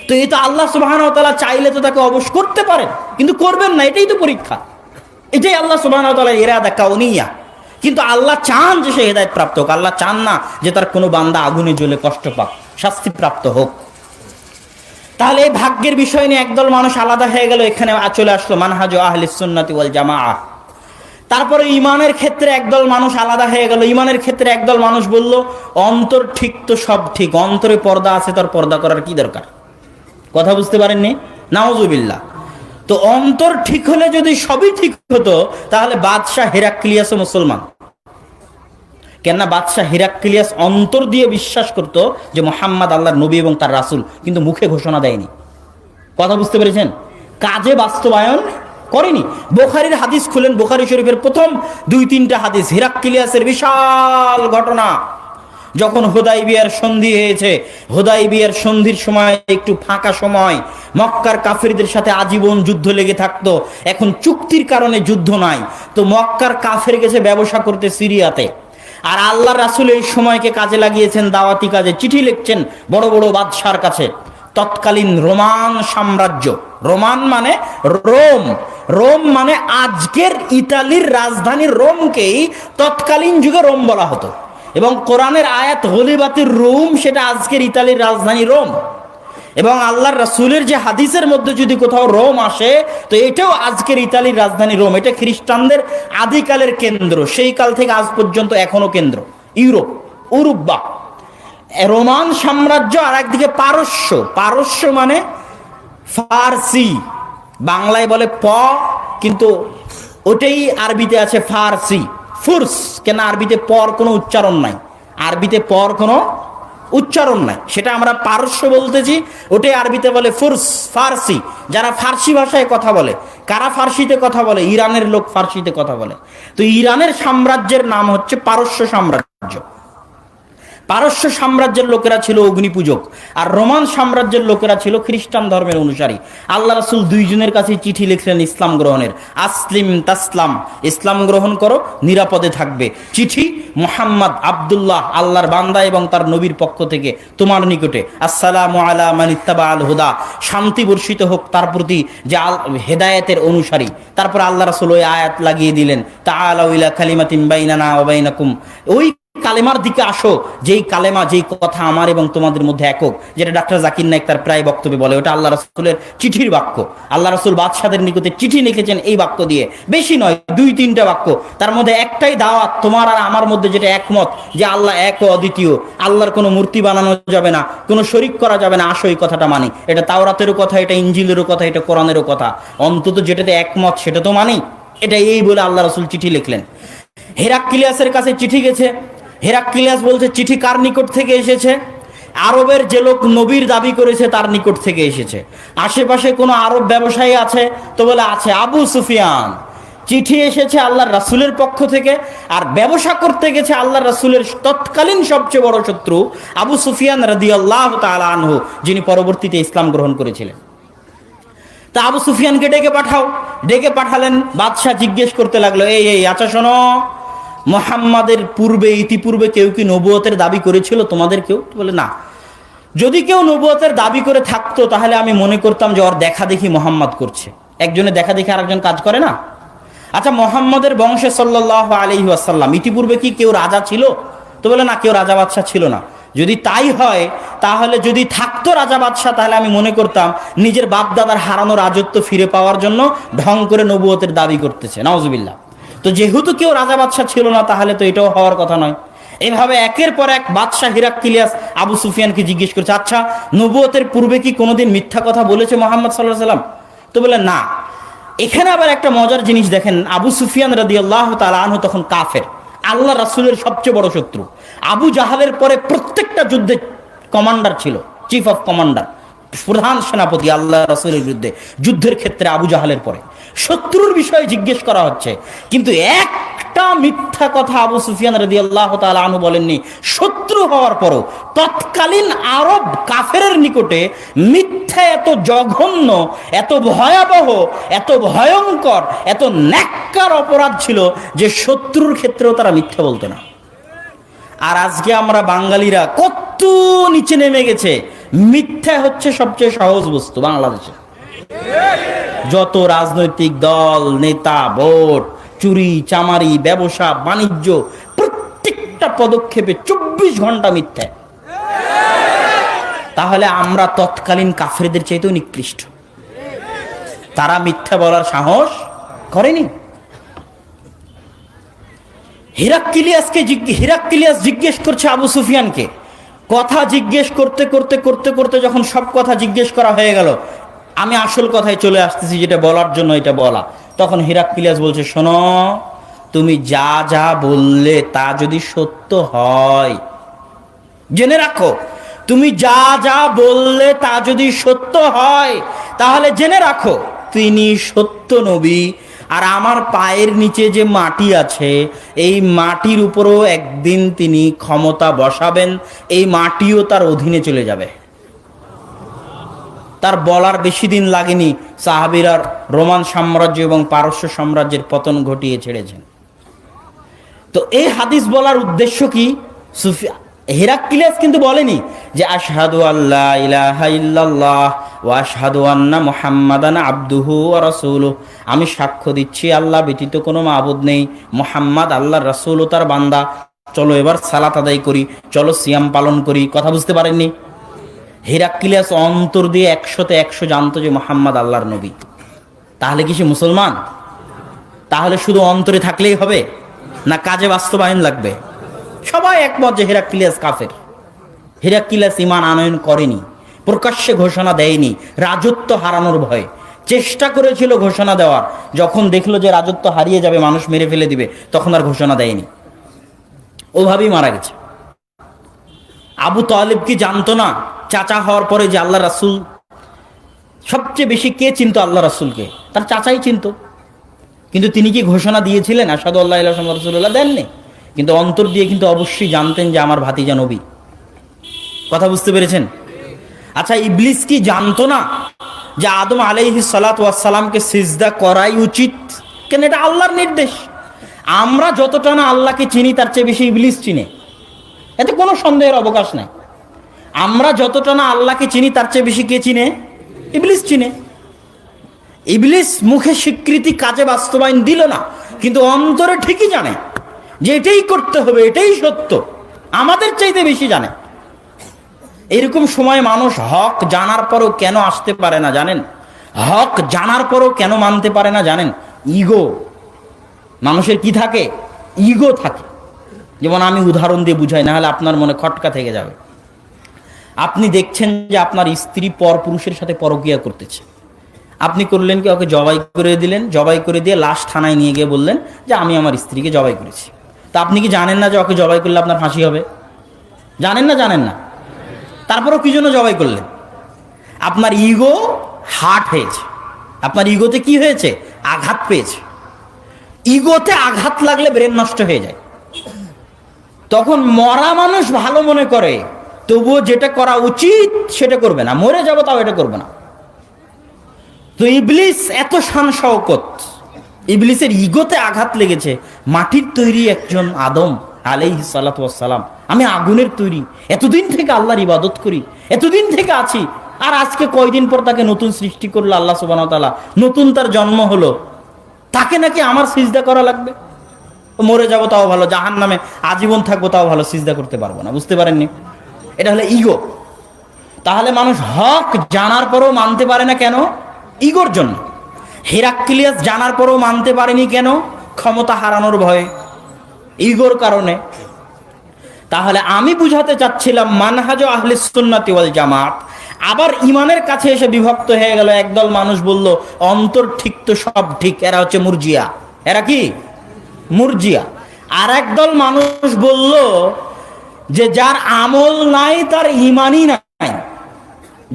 তো এই তো আল্লাহ সুবহানাহু ওয়া তাআলা চাইলে তো তাকে অবশ করতে পারেন, কিন্তু করবেন না। এটাই তো পরীক্ষা। এটাই আল্লাহ সুবহানাহু ওয়া তাআলার ইরাদা কাউনিয়া। কিন্তু আল্লাহ চান যে সে হেদায়েত প্রাপ্ত হোক। আল্লাহ চান না যে তার কোনো বান্দা আগুনে জ্বলে কষ্ট পাক, শাস্তি প্রাপ্ত হোক। তাহলে এই ভাগ্যের বিষয় নিয়ে একদল মানুষ আলাদা হয়ে গেল, এখানে চলে আসলো মানহাজ আহলিস সুন্নাতি ওয়াল জামাআহ। তারপরে ইমানের ক্ষেত্রে একদল মানুষ আলাদা হয়ে গেল। ইমানের ক্ষেত্রে একদল মানুষ বলল অন্তর ঠিক তো সব ঠিক, অন্তরে পর্দা আছে, তার পর্দা করার কি দরকার? কথা বুঝতে পারেননি? নাউজুবিল্লাহ। তো অন্তর ঠিক হলে যদি সবই ঠিক হতো, তাহলে বাদশাহ হেরাক্লিয়াসও মুসলমান। কেননা বাদশাহ হেরাক্লিয়াস অন্তর দিয়ে বিশ্বাস করত যে মুহাম্মদ আল্লাহর নবী এবং তার রাসূল, কিন্তু মুখে ঘোষণা দেয়নি। কথা বুঝতে পেরেছেন? কাজে বাস্তবায়ন করেনি। বুখারীর হাদিস খুলেন, বুখারী শরীফের প্রথম 2-3টা হাদিস, হেরাক্লিয়াসের বিশাল ঘটনা। যখন হুদাইবিয়ার সন্ধি হয়েছে, হুদাইবিয়ার সন্ধির সময় একটু ফাঁকা সময়, মক্কার কাফেরদের সাথে আজীবন যুদ্ধ লেগে থাকতো। এখন চুক্তির কারণে যুদ্ধ নাই, তো মক্কার কাফের গেছে ব্যবসা করতে সিরিয়াতে। আর আল্লাহ রাসূল এই সময়কে কাজে লাগিয়েছেন দাওয়াতি কাজে। চিঠি লিখছেন বড় বড় বাদশার কাছে। তৎকালীন রোমান সাম্রাজ্য, রোমান মানে রোম, রোম মানে আজকের ইতালির রাজধানী রোমকেই তৎকালীন যুগে রোম বলা হতো। এবং কোরআনের আয়াত গলিবাতির রোম, সেটা আজকের ইতালির রাজধানী রোম। এবং আল্লাহর রাসূলের যে হাদিসের মধ্যে যদি কোথাও রোম আসে, তো এটাও আজকের ইতালির রাজধানী রোম, এটা খ্রিস্টানদের আদিকালের কেন্দ্র, সেই কাল থেকে আজ পর্যন্ত এখনো কেন্দ্র ইউরোপ, উরুব্বা, রোমান সাম্রাজ্য। আর একদিকে পারস্য, পারস্য মানে ফার্সি, বাংলায় বলে প, কিন্তু ওটাই আরবিতে আছে ফার্সি, ফুরস। কেন আরবিতে পর কোনো উচ্চারণ নাই, আরবিতে পর কোনো উচ্চারণ নাই, সেটা আমরা পারস্য বলতেছি, ওটাই আরবিতে বলে ফুরস, ফার্সি। যারা ফার্সি ভাষায় কথা বলে, কারা ফার্সিতে কথা বলে? ইরানের লোক ফার্সিতে কথা বলে। তো ইরানের সাম্রাজ্যের নাম হচ্ছে পারস্য সাম্রাজ্য। পারস্য সাম্রাজ্যের লোকেরা ছিল অগ্নিপূজক, আর রোমান সাম্রাজ্যের লোকেরা ছিল খ্রিস্টান ধর্মের অনুসারী। আল্লাহ রাসূল দুইজনের কাছে চিঠি লিখলেন ইসলাম গ্রহণের, আসলিম তাসলাম, ইসলাম গ্রহণ করো নিরাপদে থাকবে। চিঠি মুহাম্মদ আব্দুল্লাহ, আল্লাহর বান্দা এবং তার নবীর পক্ষ থেকে তোমার নিকটে, আসসালামু আলা মান ইত্তাবা আল হুদা, শান্তি বর্ষিত হোক তার প্রতি যে হেদায়েতের অনুসারী। তারপর আল্লাহ রাসূল ওই আয়াত লাগিয়ে দিলেন, তাআলাউ ইলা কালিমাতিন বাইনানা ওয়া বাইনাকুম, ওই কালেমার দিকে আসো, যেই কালেমা, যেই কথা আমার এবং তোমাদের মধ্যে একক, যেটা ডাক্তার জাকির নায়েক তার প্রায় বক্তব্যে বলে, ওটা আল্লাহ রাসূলের চিঠির বাক্য। আল্লাহ রাসূল বাদশাদের নিকটে চিঠি লিখেছেন এই বাক্য দিয়ে, বেশি নয়, 2-3টা বাক্য, তার মধ্যে একটাই দাওয়াত তোমার আর আমার মধ্যে, যেটা একমত যে আল্লাহ এক ও অদ্বিতীয়, আল্লাহর কোনো মূর্তি বানানো যাবে না, কোনো শরীক করা যাবে না, আসো এই কথাটা মানি। এটা তাওরাতেরও কথা, এটা ইনজিলেরও কথা, এটা কোরআনেরও কথা, অন্তত যেটাতে একমত সেটা তো মানি। এটা এই বলে আল্লাহ রাসূল চিঠি লিখলেন। হেরাক্লিয়াসের কাছে চিঠি গেছে। হেরাক্লিয়াস বলছে চিঠি কার নিকট থেকে এসেছে? আরবের যে লোক নবীর দাবি করেছে তার নিকট থেকে এসেছে। আশেপাশে কোনো আরব ব্যবসায়ী আছে? তো বলে আছে, আবু সুফিয়ান। চিঠি এসেছে আল্লাহর রাসূলের পক্ষ থেকে, আর ব্যবসা করতে গেছে আল্লাহর রাসূলের তৎকালীন সবচেয়ে বড় শত্রু আবু সুফিয়ান রাদিয়াল্লাহু তাআলা আনহু, যিনি পরবর্তীতে ইসলাম গ্রহণ করেছিলেন। তা আবু সুফিয়ানকে ডেকে পাঠাও। ডেকে পাঠালেন। বাদশাহ জিজ্ঞেস করতে লাগলো, এই আচ্ছা শোনো, মুহাম্মাদের পূর্বে, ইতিপূর্বে কেউ কি নবুয়তের দাবি করেছিল তোমাদের কেউ? বলে না। যদি কেউ নবুয়তের দাবি করে থাকতো তাহলে আমি মনে করতাম যে ওর দেখা দেখি মুহাম্মদ করছে। একজনে দেখা দেখি আরেকজন কাজ করে না? আচ্ছা, মুহাম্মদের বংশে সাল্লাল্লাহু আলাইহি ওয়াসাল্লাম ইতিপূর্বে কি কেউ রাজা ছিল? তো বলে না, কেউ রাজা বাদশাহ ছিল না। যদি তাই হয়, তাহলে যদি থাকতো রাজা বাদশাহ, তাহলে আমি মনে করতাম নিজের বাপ দাদার হারানো রাজত্ব ফিরে পাওয়ার জন্য ঢং করে নবুয়তের দাবি করতেছে, নাউজুবিল্লাহ। তো যেহেতু কেউ রাজা বাদশাহ ছিল না, তাহলে তো এটাও হওয়ার কথা নয়। এইভাবে একের পর এক বাদশাহ হিরাক্লিয়াস আবু সুফিয়ানকে জিজ্ঞেস করছে, আচ্ছা, নবুয়তের পূর্বে কি কোনোদিন মিথ্যা কথা বলেছে মুহাম্মদ সাল্লাল্লাহু আলাইহি ওয়াসাল্লাম? তো বলে না। এখানে আবার একটা মজার জিনিস দেখেন, আবু সুফিয়ান রাদিয়াল্লাহু তাআলা আনহু তখন কাফের, আল্লাহ রাসূলের সবচেয়ে বড় শত্রু। আবু জাহালের পরে প্রত্যেকটা যুদ্ধে কমান্ডার ছিল, চিফ অফ কমান্ডার, প্রধান সেনাপতি আল্লাহ রাসূলের বিরুদ্ধে যুদ্ধের ক্ষেত্রে আবু জাহালের পরে। শত্রুর বিষয়ে জিজ্ঞেস করা হচ্ছে, কিন্তু একটা মিথ্যা কথা আবু সুফিয়ান রাদিয়াল্লাহু তাআলা আনহু বলেননি। শত্রু হওয়ার পরও তৎকালীন আরব কাফেরের নিকটে মিথ্যা এত জঘন্য, এত ভয়াবহ, এত ভয়ঙ্কর, এত ন্যাক্কার অপরাধ ছিল যে শত্রুর ক্ষেত্রেও তারা মিথ্যা বলতো না। আর আজকে আমরা বাঙালিরা কত নিচে নেমে গেছে। মিথ্যা হচ্ছে সবচেয়ে সহজ বস্তু বাংলাদেশে। যত রাজনৈতিক দল, নেতা, ভোট, চুরি চামারি, ব্যবসা বাণিজ্য, প্রত্যেকটা পদক্ষেপে 24 ঘন্টা মিথ্যা। তাহলে আমরা তৎকালীন কাফেরদের চাইতেও নিকৃষ্ট। তারা মিথ্যা বলার সাহস করেনি। হিরাক্লিয়াস জিজ্ঞেস করছে আবু সুফিয়ানকে, কথা জিজ্ঞেস করতে করতে করতে করতে যখন সব কথা জিজ্ঞেস করা হয়ে গেল, আমি আসল কথায় চলে আসতেছি, যেটা বলার জন্য এটা বলা। তখন হিরাক্লিয়াস বলছে, শোনো, তুমি যা যা বললে তা যদি সত্য হয়, জেনে রাখো, তুমি যা যা বললে তা যদি সত্য হয়, তাহলে জেনে রাখো তিনি সত্য নবী। আর আমার পায়ের নিচে যে মাটি আছে, এই মাটির উপরও একদিন তিনি ক্ষমতা বসাবেন, এই মাটিও তার অধীনে চলে যাবে। তার বলার বেশি দিন লাগেনি, সাহাবীরা রোমান সাম্রাজ্য এবং পারস্য সাম্রাজ্যের পতন ঘটিয়ে ছেড়েছেন। তো এই হাদিস বলার উদ্দেশ্য কি? হিরাক্লিয়াস কিন্তু বলেনি যে আশহাদু আল্লা ইলাহা ইল্লাল্লাহ ওয়া আশহাদু আন্না মুহাম্মাদান আবদুহু ওয়া রাসূলুহু, আমি সাক্ষ্য দিচ্ছি আল্লাহ ব্যতীত কোনো মাবুদ নেই, মুহাম্মদ আল্লাহর রাসূল ও তার বান্দা। চলো এবার সালাত আদায় করি, চলো সিয়াম পালন করি। কথা বুঝতে পারেননি? হেরাক্লিয়াস অন্তর দিয়ে 100তে 100 জানতো যে মুহাম্মদ আল্লাহর নবী। তাহলে কি সে মুসলমান? তাহলে শুধু অন্তরে থাকলেই হবে না কাজে বাস্তবায়ন লাগবে? সবাই একমত যে হেরাক্লিয়াস কাফের। হেরাক্লিয়াস ঈমান আনয়ন করেনি, প্রকাশ্যে ঘোষণা দেয়নি, রাজত্ব হারানোর ভয়ে চেষ্টা করেছিল ঘোষণা দেওয়ার। যখন দেখলো যে রাজত্ব হারিয়ে যাবে, মানুষ মেরে ফেলে দিবে, তখন আর ঘোষণা দেয়নি, ওভাবেই মারা গেছে। আবু তালেব কি জানতো না চাচা হওয়ার পরে যে আল্লাহ রাসূল সবচেয়ে বেশি কে চিনতো আল্লাহ রাসূলকে? তার চাচাই চিনতো। কিন্তু তিনি কি ঘোষণা দিয়েছিলেন আশহাদু আল্লা ইলাহা ইল্লাল্লাহ রাসূলুল্লাহ? দেননি। কিন্তু অন্তর দিয়ে কিন্তু অবশ্যই জানতেন যে আমার ভাতিজা নবী। কথা বুঝতে পেরেছেন? আচ্ছা, ইবলিস কি জানতো না যে আদম আলাইহিস সালাতু ওয়াস সালামকে সিজদা করাই উচিত? কেন, এটা আল্লাহর নির্দেশ। আমরা যতটা না আল্লাহকে চিনি তার চেয়ে বেশি ইবলিস চিনে, এতে কোনো সন্দেহের অবকাশ নাই। আমরা যতটা না আল্লাহকে চিনি তার চেয়ে বেশি কে চিনে? ইবলিস চিনে। ইবলিস মুখে স্বীকৃতি, কাজে বাস্তবায়ন দিল না, কিন্তু অন্তরে ঠিকই জানে যে এটাই করতে হবে, এটাই সত্য, আমাদের চাইতে বেশি জানে। এরকম সময় মানুষ হক জানার পরও কেন আসতে পারে না জানেন? হক জানার পরও কেন মানতে পারে না জানেন? ইগো। মানুষের কি থাকে? ইগো থাকে। যেমন আমি উদাহরণ দিয়ে বুঝাই, না হলে আপনার মনে খটকা থেকে যাবে। আপনি দেখছেন যে আপনার স্ত্রী পর পুরুষের সাথে পরকীয়া করতেছে, আপনি করলেন কি? ওকে জবাই করে দিলেন। জবাই করে দিয়ে লাশ থানায় নিয়ে গিয়ে বললেন যে আমি আমার স্ত্রীকে জবাই করেছি। তা আপনি কি জানেন না যে ওকে জবাই করলে আপনার ফাঁসি হবে? জানেন না? জানেন না? তারপরও কি জন্য জবাই করলেন? আপনার ইগো হার্ট হয়েছে। আপনার ইগোতে কি হয়েছে? আঘাত পেয়েছে। ইগোতে আঘাত লাগলে ব্রেন নষ্ট হয়ে যায়। তখন মরা মানুষ ভালো মনে করে, তবুও যেটা করা উচিত সেটা করবে না। মরে যাবো তাও এটা করবে না। তো ইবলিস এত শান শওকত, ইবলিসের ইগোতে আঘাত লেগেছে। মাটির তৈরি একজন আদম আলাইহিস সালাতু ওয়াস সালাম, আমি আগুনের তৈরি, এতদিন থেকে আল্লাহর ইবাদত করি, এতদিন থেকে আছি, আর আজকে কয়দিন পর তাকে নতুন সৃষ্টি করলো আল্লাহ সুবহানাহু ওয়া তাআলা, নতুন তার জন্ম হলো, তাকে নাকি আমার সিজদা করা লাগবে? মরে যাবো তাও ভালো, জাহান্নামে আজীবন থাকবো তাও ভালো, সিজদা করতে পারবো না। বুঝতে পারেননি? এটা হলো ইগো। তাহলে মানুষ হক জানার পরও মানতে পারে না কেন? ইগোর জন্য। হেরাক্লিয়াস জানার পরও মানতে পারেনি কেন? ক্ষমতা হারানোর ভয়ে, ইগোর কারণে। তাহলে আমি বুঝাতে চাচ্ছিলাম মানহাজ আহলিস সুন্নাতি ওয়াল জামাত আবার ইমানের কাছে এসে বিভক্ত হয়ে গেল। একদল মানুষ বলল অন্তর ঠিক তো সব ঠিক, এরা হচ্ছে মুরজিয়া। এরা কি? মুরজিয়া। আর একদল মানুষ বলল যে যার আমল নাই তার ইমানই নাই,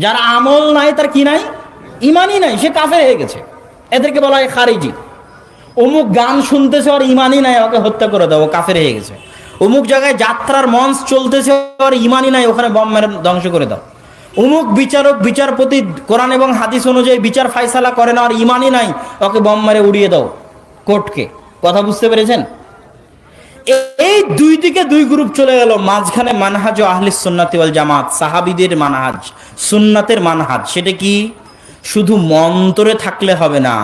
যার আমল নাই তার কি নাই? ইমানই নাই, সে কাফের হয়ে গেছে। এদেরকে বলা হয় খারিজি। অমুক গান শুনতেছে, ওর ইমানই নাই, ওকে হত্যা করে দাও, ও কাফের হয়ে গেছে। অমুক জায়গায় যাত্রার মঞ্চ চলতেছে, ওর ইমানই নাই, ওখানে বম মেরে ধ্বংস করে দাও। অমুক বিচারক বিচারপতি কোরআন এবং হাদিস অনুযায়ী বিচার ফায়সালা করে না, আর ইমানই নাই, ওকে বম মেরে উড়িয়ে দাও কোর্টকে। কথা বুঝতে পেরেছেন? এই দুই দিকে দুই গ্রুপ চলে গেল। মাঝখানে মানহাজ আহলিস সুন্নাতি ওয়াল জামাত, সাহাবীদের মানহাজ, সুন্নাতের মানহাজ। সেটা কি? শুধু মন্তরে থাকলে হবে না,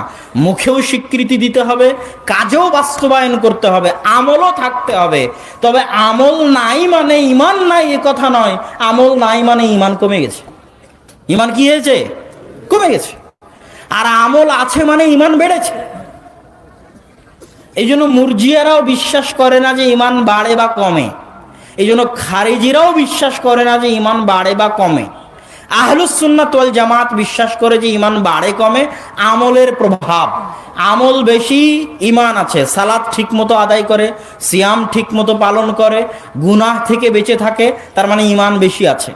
মুখেও স্বীকৃতি দিতে হবে, কাজেও বাস্তবায়ন করতে হবে, আমলও থাকতে হবে। তবে আমল নাই মানে ইমান নাই এ কথা নয়। আমল নাই মানে ইমান কমে গেছে। ইমান কি হয়েছে? কমে গেছে। আর আমল আছে মানে ইমান বেড়েছে। এই জন্য মুরজিয়ারাও বিশ্বাস করে না যে ইমান বাড়ে বা কমে। এই জন্য খারিজিরাও বিশ্বাস করে না যে ইমান বাড়ে বা কমে। আহলুস সুন্নাত ওয়াল জামাত বিশ্বাস করে যে ইমান বাড়ে কমে আমলের প্রভাব। আমল বেশি, ইমান আছে। সালাত ঠিক মতো আদায় করে, সিয়াম ঠিক মতো পালন করে, গুনাহ থেকে বেঁচে থাকে, তার মানে ইমান বেশি আছে।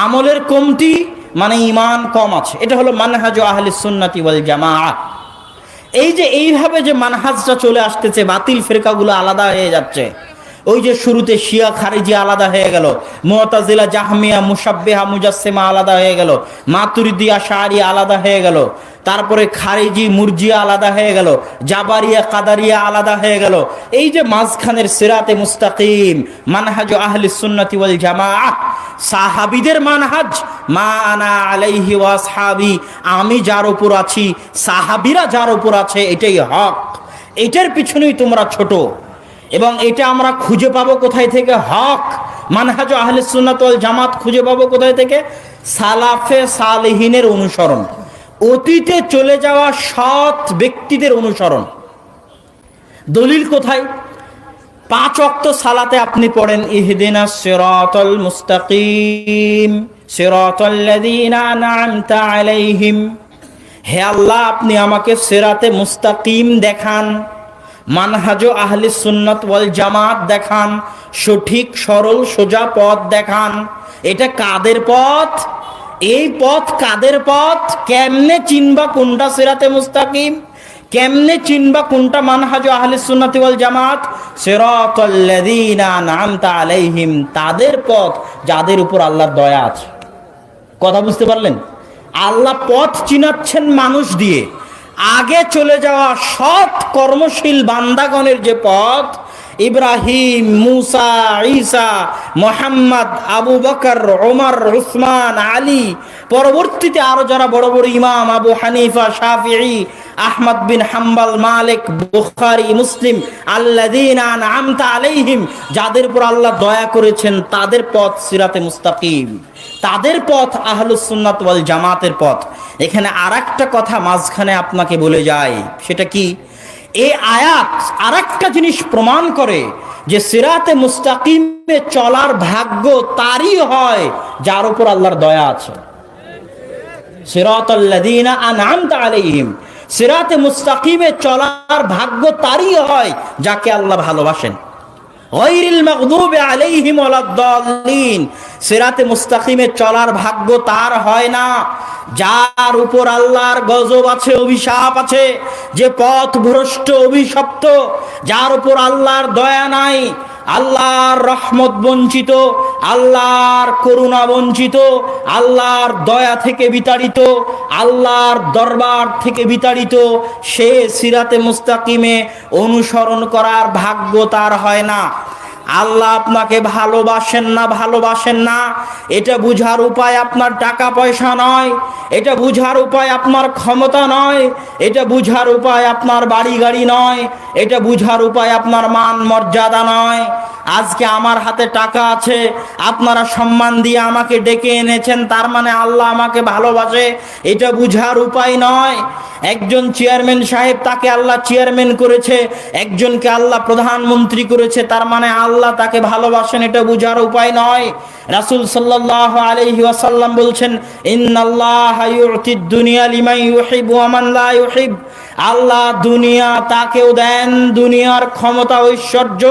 আমলের কমতি মানে ইমান কম আছে। এটা হলো মানহাজ আহলিস সুন্নাতি ওয়াল জামাত। এই যে এইভাবে যে মানহাজটা চলে আসতেছে, বাতিল ফিরকাগুলো আলাদা হয়ে যাচ্ছে। ওই যে শুরুতে শিয়া খারিজি আলাদা হয়ে গেল, মুতাজিলা জাহমিয়া মুশাব্বিহা মুজাসসিমা আলাদা হয়ে গেল, মাতুরিদি আশআরি আলাদা হয়ে গেল, তারপরে খারিজি মুরজিয়া আলাদা হয়ে গেল, জাবারিয়া কাদারিয়া আলাদা হয়ে গেল। এই যে মাঝখানের সিরাতে মুস্তাকিম মানহাজ আহলিস সুন্নাতি ওয়াল জামাআহ, সাহাবীদের মানহাজ, মা আনা আলাইহি ওয়া আসহাবি, আমি যার উপর আছি, সাহাবীরা যার উপর আছে, এটাই হক, এটার পিছনেই তোমরা ছোট। এবং এটা আমরা খুঁজে পাবো কোথায় থেকে? হক মানহাজ আহলে সুন্নাত ওয়াল জামাত খুঁজে পাবো কোথায় থেকে? সালাফে সালেহিনের অনুসরণ, অতীতে চলে যাওয়া সৎ ব্যক্তিদের অনুসরণ। দলিল কোথায়? 5 ওয়াক্ত সালাতে আপনি পড়েন ইহদিনাস সিরাতাল মুস্তাকিম সিরাতাল লাযিনা আন'আমতা আলাইহিম, হে আল্লাহ আপনি আমাকে সিরাতে মুস্তাকিম দেখান, মানহাজ আহলে সুন্নাত ওয়াল জামাত দেখান, সঠিক সরল সোজা পথ দেখান। এটা কাদের পথ? এই পথ কাদের পথ? কেমনে চিনবা কোনটা সিরাতে মুস্তাকিম? কেমনে চিনবা কোনটা মানহাজ আহলে সুন্নাত ওয়াল জামাত? সিরাতাল লাযিনা আন'আমতা আলাইহিম, তাদের পথ যাদের উপর আল্লাহর দয়া আছে। কথা বুঝতে পারলেন? আল্লাহ পথ চিনাচ্ছেন মানুষ দিয়ে। আগে চলে যাওয়া সৎ কর্মশীল বান্দাগণের যে পথ, ইব্রাহিম, মুসা, ঈসা, মোহাম্মদ, আবু বকর, ওমর, উসমান, আলী, পরবর্তীতে আরো যারা বড় বড় ইমাম, আবু হানিফা, শাফিঈ, আহমদ বিন হাম্বল, মালিক, বুখারী, মুসলিম, আল্লাযীনা আন'আমতা আলাইহিম, যাদের উপর আল্লাহ দয়া করেছেন, তাদের পথ সিরাতে মুস্তাকিম, তাদের পথ আহলুস সুন্নাত ওয়াল জামাতের পথ। এখানে আরেকটা কথা মাঝখানে আপনাকে বলে যায়, সেটা কি? এই আয়াত আরেকটা জিনিস প্রমাণ করে যে সিরাতে মুস্তাকিমে চলার ভাগ্য তারই হয় যার উপর আল্লাহর দয়া আছে। সিরাতাল লাযিনা আন'আমতা আলাইহিম, সিরাতে মুস্তাকিমে চলার ভাগ্য তারই হয় যাকে আল্লাহ ভালোবাসেন। গায়রিল মাগদুবি আলাইহিম ওয়ালাদ-দাল্লিন, সিরাতে মুস্তাকিমে চলার ভাগ্য তার হয় না যার উপর আল্লাহর গজব আছে, অভিশাপ আছে, যে পথ ভ্রষ্ট অভিশপ্ত, যার উপর আল্লাহর দয়া নাই, আল্লাহর রহমত বঞ্চিত, আল্লাহর করুণা বঞ্চিত, আল্লাহর দয়া থেকে বিতাড়িত, আল্লাহর দরবার থেকে বিতাড়িত, সে সিরাতে মুস্তাকিমে অনুসরণ করার ভাগ্য তার হয় না। আল্লাহ আপনাকে ভালোবাসেন না, ভালোবাসেন না, এটা বুঝার উপায় আপনার টাকা পয়সা নয়, এটা বুঝার উপায় আপনার ক্ষমতা নয়, এটা বুঝার উপায় আপনার বাড়ি গাড়ি নয়, এটা বুঝার উপায় আপনার মান মর্যাদা নয়। আজকে আমার হাতে টাকা আছে, আপনারা সম্মান দিয়ে আমাকে ডেকে এনেছেন, তার মানে আল্লাহ আমাকে ভালোবাসে, এটা বুঝার উপায় নয়। একজন চেয়ারম্যান সাহেব, তাকে আল্লাহ চেয়ারম্যান করেছে, একজনকে আল্লাহ প্রধানমন্ত্রী করেছে, তার মানে আল্লাহ তাকে ভালোবাসেন, এটা বুঝার উপায় নয়। রাসূল সাল্লাল্লাহু আলাইহি ওয়াসাল্লাম বলছেন, ইন্নাল্লাহা ইউতিদ দুনিয়া লিমান ইউহিব্বু ওয়া মান লা ইউহিব, আল্লাহ দুনিয়া তাকেও দেন, দুনিয়ার ক্ষমতা ঐশ্বর্য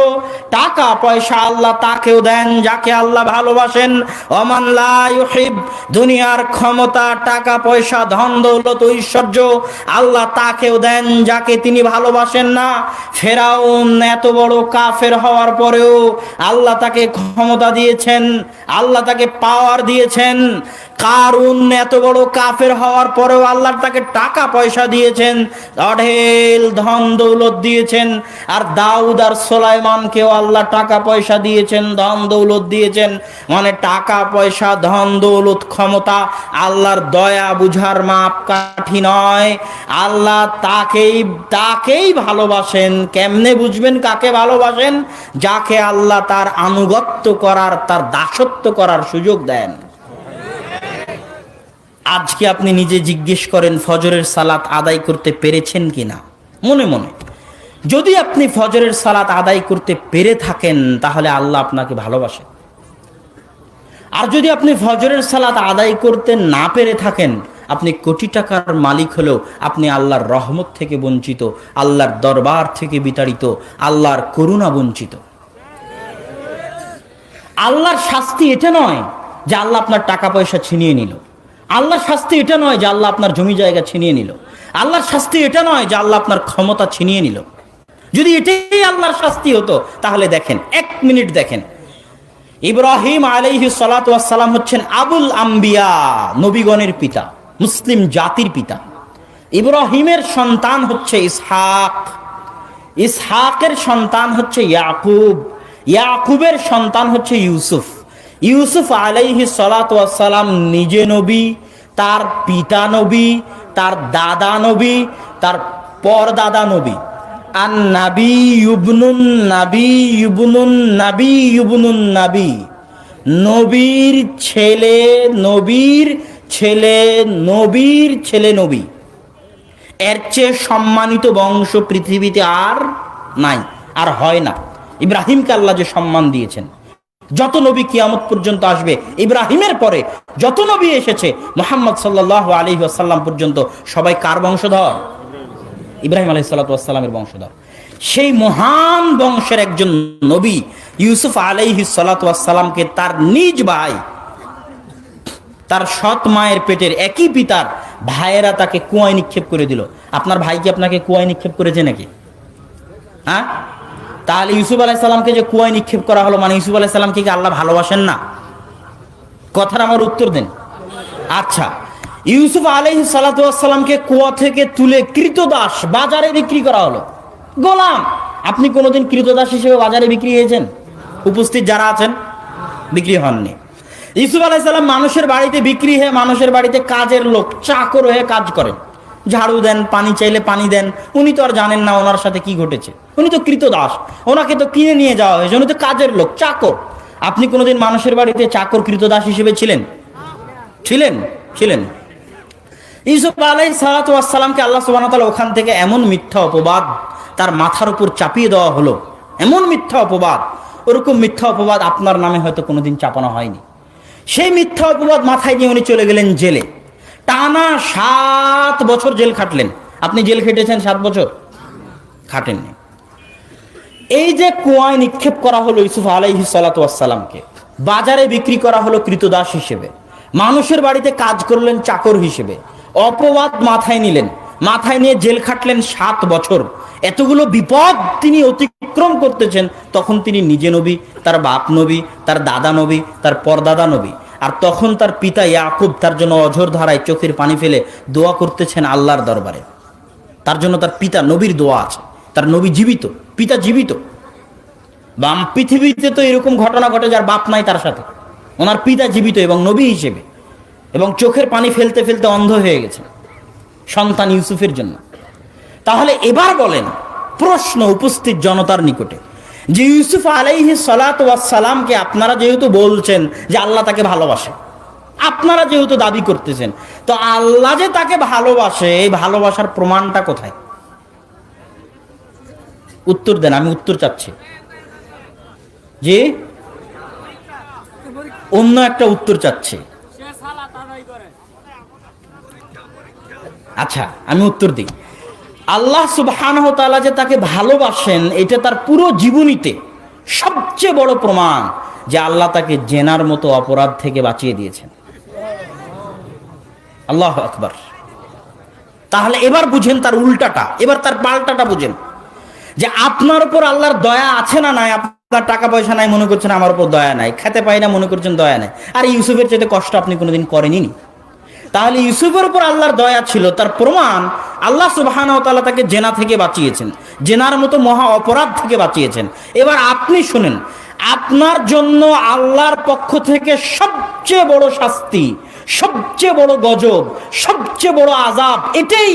টাকা পয়সা আল্লাহ তাকেও দেন যাকে আল্লাহ ভালোবাসেন। ওয়া মান লা ইউহিব, দুনিয়ার ক্ষমতা টাকা পয়সা ধন দৌলত ঐশ্বর্য আল্লাহ তাকেও দেন যাকে তিনি ভালোবাসেন না। ফেরাউন এত বড় কাফের হওয়ার পরেও আল্লাহ তাকে ক্ষমতা দিয়েছেন, আল্লাহ তাকে পাওয়ার দিয়েছেন। কারুন এত বড় কাফের হওয়ার পরেও আল্লাহ তাকে টাকা পয়সা দিয়েছেন, অঢেল ধন দৌলত দিয়েছেন। আর দাউদ আর সুলাইমানকেও আল্লাহ টাকা পয়সা দিয়েছেন, ধন দৌলত দিয়েছেন। মানে টাকা পয়সা, ধন দৌলত, ক্ষমতা আল্লাহর দয়া বুঝার মাপকাঠি নয়। আল্লাহ তাকেই ভালোবাসেন। কেমনে বুঝবেন কাকে ভালোবাসেন? যাকে আল্লাহ তার আনুগত্য করার, তার দাসত্ব করার সুযোগ দেন। আজকে আপনি নিজে জিজ্ঞেস করেন, ফজরের সালাত আদায় করতে পেরেছেন কিনা মনে মনে? যদি আপনি ফজরের সালাত আদায় করতে পেরে থাকেন তাহলে আল্লাহ আপনাকে ভালোবাসেন। আর যদি আপনি ফজরের সালাত আদায় করতে না পেরে থাকেন, আপনি কোটি টাকার মালিক হলেও আপনি আল্লাহর রহমত থেকে বঞ্চিত, আল্লাহর দরবার থেকে বিতাড়িত, আল্লাহর করুণা বঞ্চিত। আল্লাহর শাস্তি এটা নয় যে আল্লাহ আপনার টাকা পয়সা ছিনিয়ে নিল, আল্লাহর শাস্তি এটা নয় যে আল্লাহ আপনার জমি জায়গা ছিনিয়ে নিল, আল্লাহর শাস্তি এটা নয় যে আল্লাহ আপনার ক্ষমতা ছিনিয়ে নিল। যদি এটাই আল্লাহর শাস্তি হতো তাহলে দেখেন, 1 মিনিট দেখেন, ইব্রাহিম আলাইহিস সালাতু ওয়াস সালাম হচ্ছেন আবুল আম্বিয়া, নবীগণের পিতা, মুসলিম জাতির পিতা। ইব্রাহিমের সন্তান হচ্ছে ইসহাক, ইসহাকের সন্তান হচ্ছে ইয়াকুব, ইয়াকুবের সন্তান হচ্ছে ইউসুফ। ইউসুফ আলাইহিস সালাতু ওয়াস সালাম নিজে নবী, তার পিতা নবী, তার দাদা নবী, তার পরদাদা নবী। আন নাবী ইবনুন নাবী ইবনুন নাবী ইবনুন নাবী, নবীর ছেলে নবীর ছেলে নবীর ছেলে নবী। এর চেয়ে সম্মানিত বংশ পৃথিবীতে আর নাই, আর হয় না। ইব্রাহিমকে আল্লাহ যে সম্মান দিয়েছেন, যত নবী কিয়ামত পর্যন্ত আসবে, ইব্রাহিমের পরে যত নবী এসেছে মুহাম্মদ সাল্লাল্লাহু আলাইহি ওয়াসাল্লাম পর্যন্ত সবাই কার বংশধর? ইব্রাহিম আলাইহিস সালাতু ওয়াস সালামের বংশধর। সেই মহান বংশের একজন নবী ইউসুফ আলাইহিস সালাতু ওয়াস সালামকে তার নিজ ভাই, তার সৎ মায়ের পেটের একই পিতার ভাইয়েরা তাকে কুয়ায় নিক্ষেপ করে দিল। আপনার ভাই কি আপনাকে কুয়ায় নিক্ষেপ করেছে নাকি? হ্যাঁ? তাহলে ইউসুফ আলাইহিস সালামকে যে কুয়ায় নিক্ষেপ করা হলো, মানে ইউসুফ আলাইহিস সালামকে কি আল্লাহ ভালোবাসেন না? কথার আমার উত্তর দেন। আচ্ছা, ইউসুফ আলাইহিস সালাতু ওয়াস সালামকে কুয়া থেকে তুলে ক্রীতদাস বাজারে বিক্রি করা হলো, গোলাম। আপনি কোনোদিন ক্রীতদাস হিসেবে বাজারে বিক্রি হয়েছেন? উপস্থিত যারা আছেন, বিক্রি হননি। ইউসুফ আলাইহিস সালাম মানুষের বাড়িতে বিক্রি হয়ে মানুষের বাড়িতে কাজের লোক, চাকর হয়ে কাজ করেন। ঝাড়ু দেন, পানি চাইলে পানি দেন। উনি তো আর জানেন না ওনার সাথে কি ঘটেছে, উনি তো ক্রীতদাস, ওনাকে তো কিনে নিয়ে যাওয়া হয়েছে, উনি তো কাজের লোক, চাকর। আপনি কোনোদিন মানুষের বাড়িতে চাকর ক্রীতদাস হিসেবে ছিলেন? ছিলেন? ছিলেন। ইউসুফ আলাইহিস সালাতু ওয়াস সালামকে আল্লাহ সুবহানাহু ওয়া তাআলা ওখান থেকে এমন মিথ্যা অপবাদ তার মাথার উপর চাপিয়ে দেওয়া হলো, এমন মিথ্যা অপবাদ, ওরকম মিথ্যা অপবাদ আপনার নামে হয়তো কোনোদিন চাপানো হয়নি। সেই মিথ্যা অপবাদ মাথায় নিয়ে উনি চলে গেলেন জেলে। টানা 7 বছর জেল খাটলেন। আপনি জেল খেটেছেন 7 বছর? খাটেননি। এই যে কুয়ায় নিক্ষেপ করা হলো ইউসুফ আলাইহিস সালাতু ওয়াস সালামকে, বাজারে বিক্রি করা হলো ক্রীতদাস হিসেবে, মানুষের বাড়িতে কাজ করলেন চাকর হিসেবে, অপবাদ মাথায় নিলেন, মাথায় নিয়ে জেল খাটলেন 7 বছর। এতগুলো বিপদ তিনি অতিক্রম করতেছেন, তখন তিনি নিজে নবী, তার বাপ নবী, তার দাদা নবী, তার পরদাদা নবী। আর তখন তার পিতা ইয়াকুব তার জন্য অঝোর ধারায় চোখের পানি ফেলে দোয়া করতেছেন আল্লাহর দরবারে। তার জন্য তার পিতা নবীর দোয়া আছে, তার নবী জীবিত, পিতা জীবিত। বাম পৃথিবীতে তো এরকম ঘটনা ঘটে যার বাপ নাই তার সাথে, ওনার পিতা জীবিত এবং নবী হিসেবে, এবং চোখের পানি ফেলতে ফেলতে অন্ধ হয়ে গেছে সন্তান ইউসুফের জন্য। তাহলে এবার বলেন, প্রশ্ন উপস্থিত জনতার নিকটে, যে ইউসুফ আলাইহিস সালাতু ওয়াস সালামকে আপনারা যেহেতু বলছেন যে আল্লাহ তাকে ভালোবাসে, আপনারা যেহেতু দাবি করতেছেন, তো আল্লাহ যে তাকে ভালোবাসে, এই ভালোবাসার প্রমাণটা কোথায়? উত্তর দেন, আমি উত্তর চাচ্ছি। জি, অন্য একটা উত্তর চাচ্ছি। আচ্ছা, আমি উত্তর দিই। আল্লাহ সুবহানাহু ওয়া তাআলা যে তাকে ভালোবাসেন, এটা তার পুরো জীবনীতে সবচেয়ে বড় প্রমাণ যে আল্লাহ তাকে জেনার মতো অপরাধ থেকে বাঁচিয়ে দিয়েছেন। আল্লাহু আকবার। তাহলে এবার বুঝেন তার উল্টাটা, এবার তার পাল্টাটা বুঝেন, যে আপনার উপর আল্লাহর দয়া আছে না নাই? আপনার টাকা পয়সা নাই, মনে করছেন আমার উপর দয়া নাই, খেতে পাই না, মনে করছেন দয়া নাই। আর ইউসুফের চাইতে কষ্ট আপনি কোনোদিন করেননি। তাহলে ইউসুফের উপর আল্লাহর দয়া ছিল, তার প্রমাণ আল্লাহ সুবহানাহু ওয়া তাআলা তাকে জেনা থেকে বাঁচিয়েছেন, জেনার মতো মহা অপরাধ থেকে বাঁচিয়েছেন। এবার আপনি শুনেন, আপনার জন্য আল্লাহর পক্ষ থেকে সবচেয়ে বড় শাস্তি, সবচেয়ে বড় গজব, সবচেয়ে বড় আযাব এটাই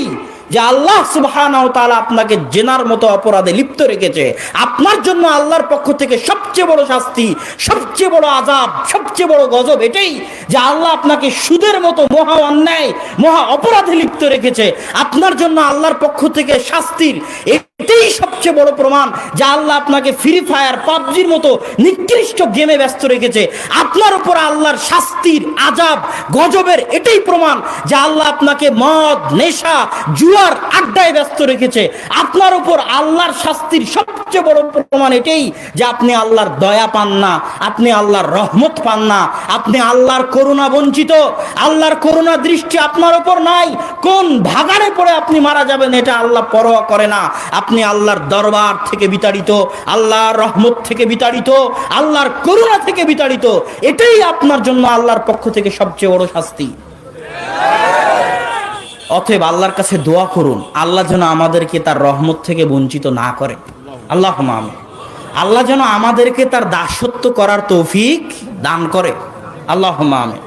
যে আল্লাহ সুবহানাহু ওয়া তাআলা আপনাকে জেনার মতো অপরাধে লিপ্ত রেখেছে। আপনার জন্য আল্লাহর পক্ষ থেকে সবচেয়ে বড় শাস্তি, সবচেয়ে বড় আযাব, সবচেয়ে বড় গজব এটাই যে আল্লাহ আপনাকে সুদের মতো মহা অন্যায়, মহা অপরাধে লিপ্ত রেখেছে। আপনার জন্য আল্লাহর পক্ষ থেকে শাস্তির এটাই সবচেয়ে বড় প্রমাণ যে আল্লাহ আপনাকে ফ্রি ফায়ার, পাবজির মতো নিকৃষ্ট গেমে ব্যস্ত রেখেছে। আপনার উপর আল্লাহর শাস্তির, আযাব, গজবের এটাই প্রমাণ যে আল্লাহ আপনাকে মদ, নেশা, জুয়ার আড্ডায় ব্যস্ত রেখেছে। আপনার উপর আল্লাহর শাস্তির সবচেয়ে বড় প্রমাণ এটাই যে আপনি আল্লাহর দয়া পান না, আপনি আল্লাহর রহমত পান না, আপনি আল্লাহর করুণা বঞ্চিত। আল্লাহর করুণা দৃষ্টি আপনার উপর নাই। কোন ভাগাড়ে পড়ে আপনি মারা যাবেন এটা আল্লাহ পরোয়া করে না। আপনি আল্লাহর দরবার থেকে বিতাড়িত, আল্লাহর রহমত থেকে বিতাড়িত, আল্লাহর করুণা থেকে বিতাড়িত। এটাই আপনার জন্য আল্লাহর পক্ষ থেকে সবচেয়ে বড় শাস্তি। অতএব আল্লাহর কাছে দোয়া করুন, আল্লাহ যেন আমাদেরকে তার রহমত থেকে বঞ্চিত না করে। আল্লাহুম্মা আমিন। আল্লাহ যেন আমাদেরকে তার দাসত্ব করার তৌফিক দান করে। আল্লাহুম্মা আমিন।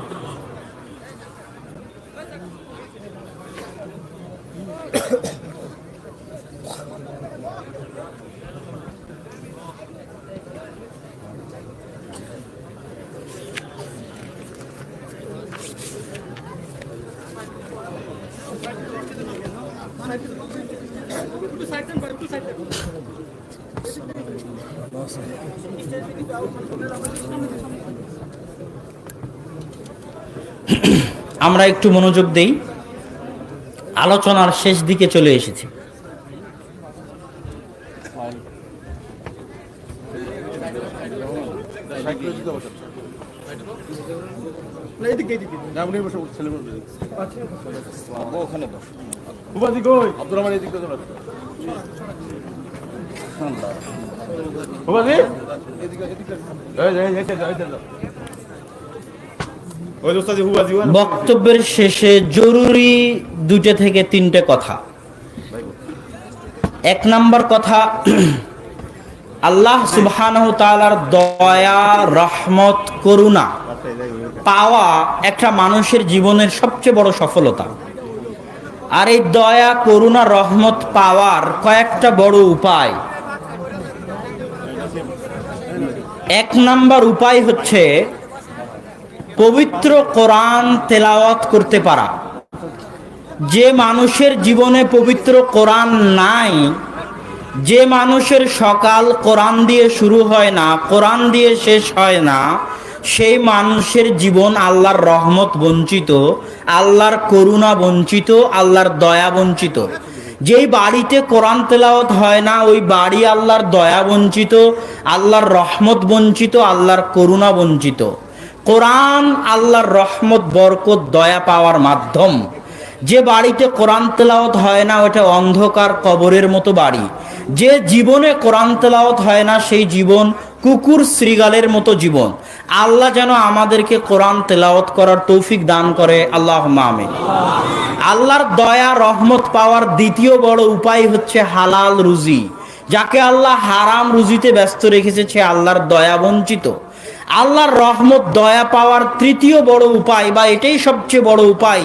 আমরা একটু মনোযোগ দেই, আলোচনার শেষ দিকে চলে এসেছি। বক্তব্যের শেষে জরুরি 2 থেকে 3টে কথা। 1 নম্বর কথা, আল্লাহ সুবহানাহু তাআলার দয়া, রহমত, করুণা পাওয়া একটা মানুষের জীবনের সবচেয়ে বড় সফলতা। আর এই দয়া, করুণা, রহমত পাওয়ার কয়েকটা বড় উপায়। 1 নম্বর উপায় হচ্ছে পবিত্র কোরআন তেলাওয়াত করতে পারা। যে মানুষের জীবনে পবিত্র কোরআন নাই, যে মানুষের সকাল কোরআন দিয়ে শুরু হয় না, কোরআন দিয়ে শেষ হয় না, সেই মানুষের জীবন আল্লাহর রহমত বঞ্চিত, আল্লাহর করুণা বঞ্চিত, আল্লাহর দয়া বঞ্চিত। যেই বাড়িতে কোরআন তেলাওয়াত হয় না, ওই বাড়ি আল্লাহর দয়া বঞ্চিত, আল্লাহর রহমত বঞ্চিত, আল্লাহর করুণা বঞ্চিত। কোরআন আল্লাহর রহমত, বরকত, দয়া পাওয়ার মাধ্যম। যে বাড়িতে কোরআন তেলাওয়াত হয় না, ওটা অন্ধকার কবরের মতো বাড়ি। যে জীবনে কোরআন তেলাওয়াত হয় না, সেই জীবন কুকুর শ্রীগালের মতো জীবন। আল্লাহ যেন আমাদেরকে কোরআন তেলাওয়াত করার তৌফিক দান করে, আল্লাহুম্মা আমিন। আল্লাহর দয়া, রহমত পাওয়ার দ্বিতীয় বড় উপায় হচ্ছে হালাল রুজি। যাকে আল্লাহ হারাম রুজিতে ব্যস্ত রেখেছে, সে আল্লাহর দয়া বঞ্চিত। আল্লাহর রহমত, দয়া পাওয়ার তৃতীয় বড় উপায়, বা এটাই সবচেয়ে বড় উপায়,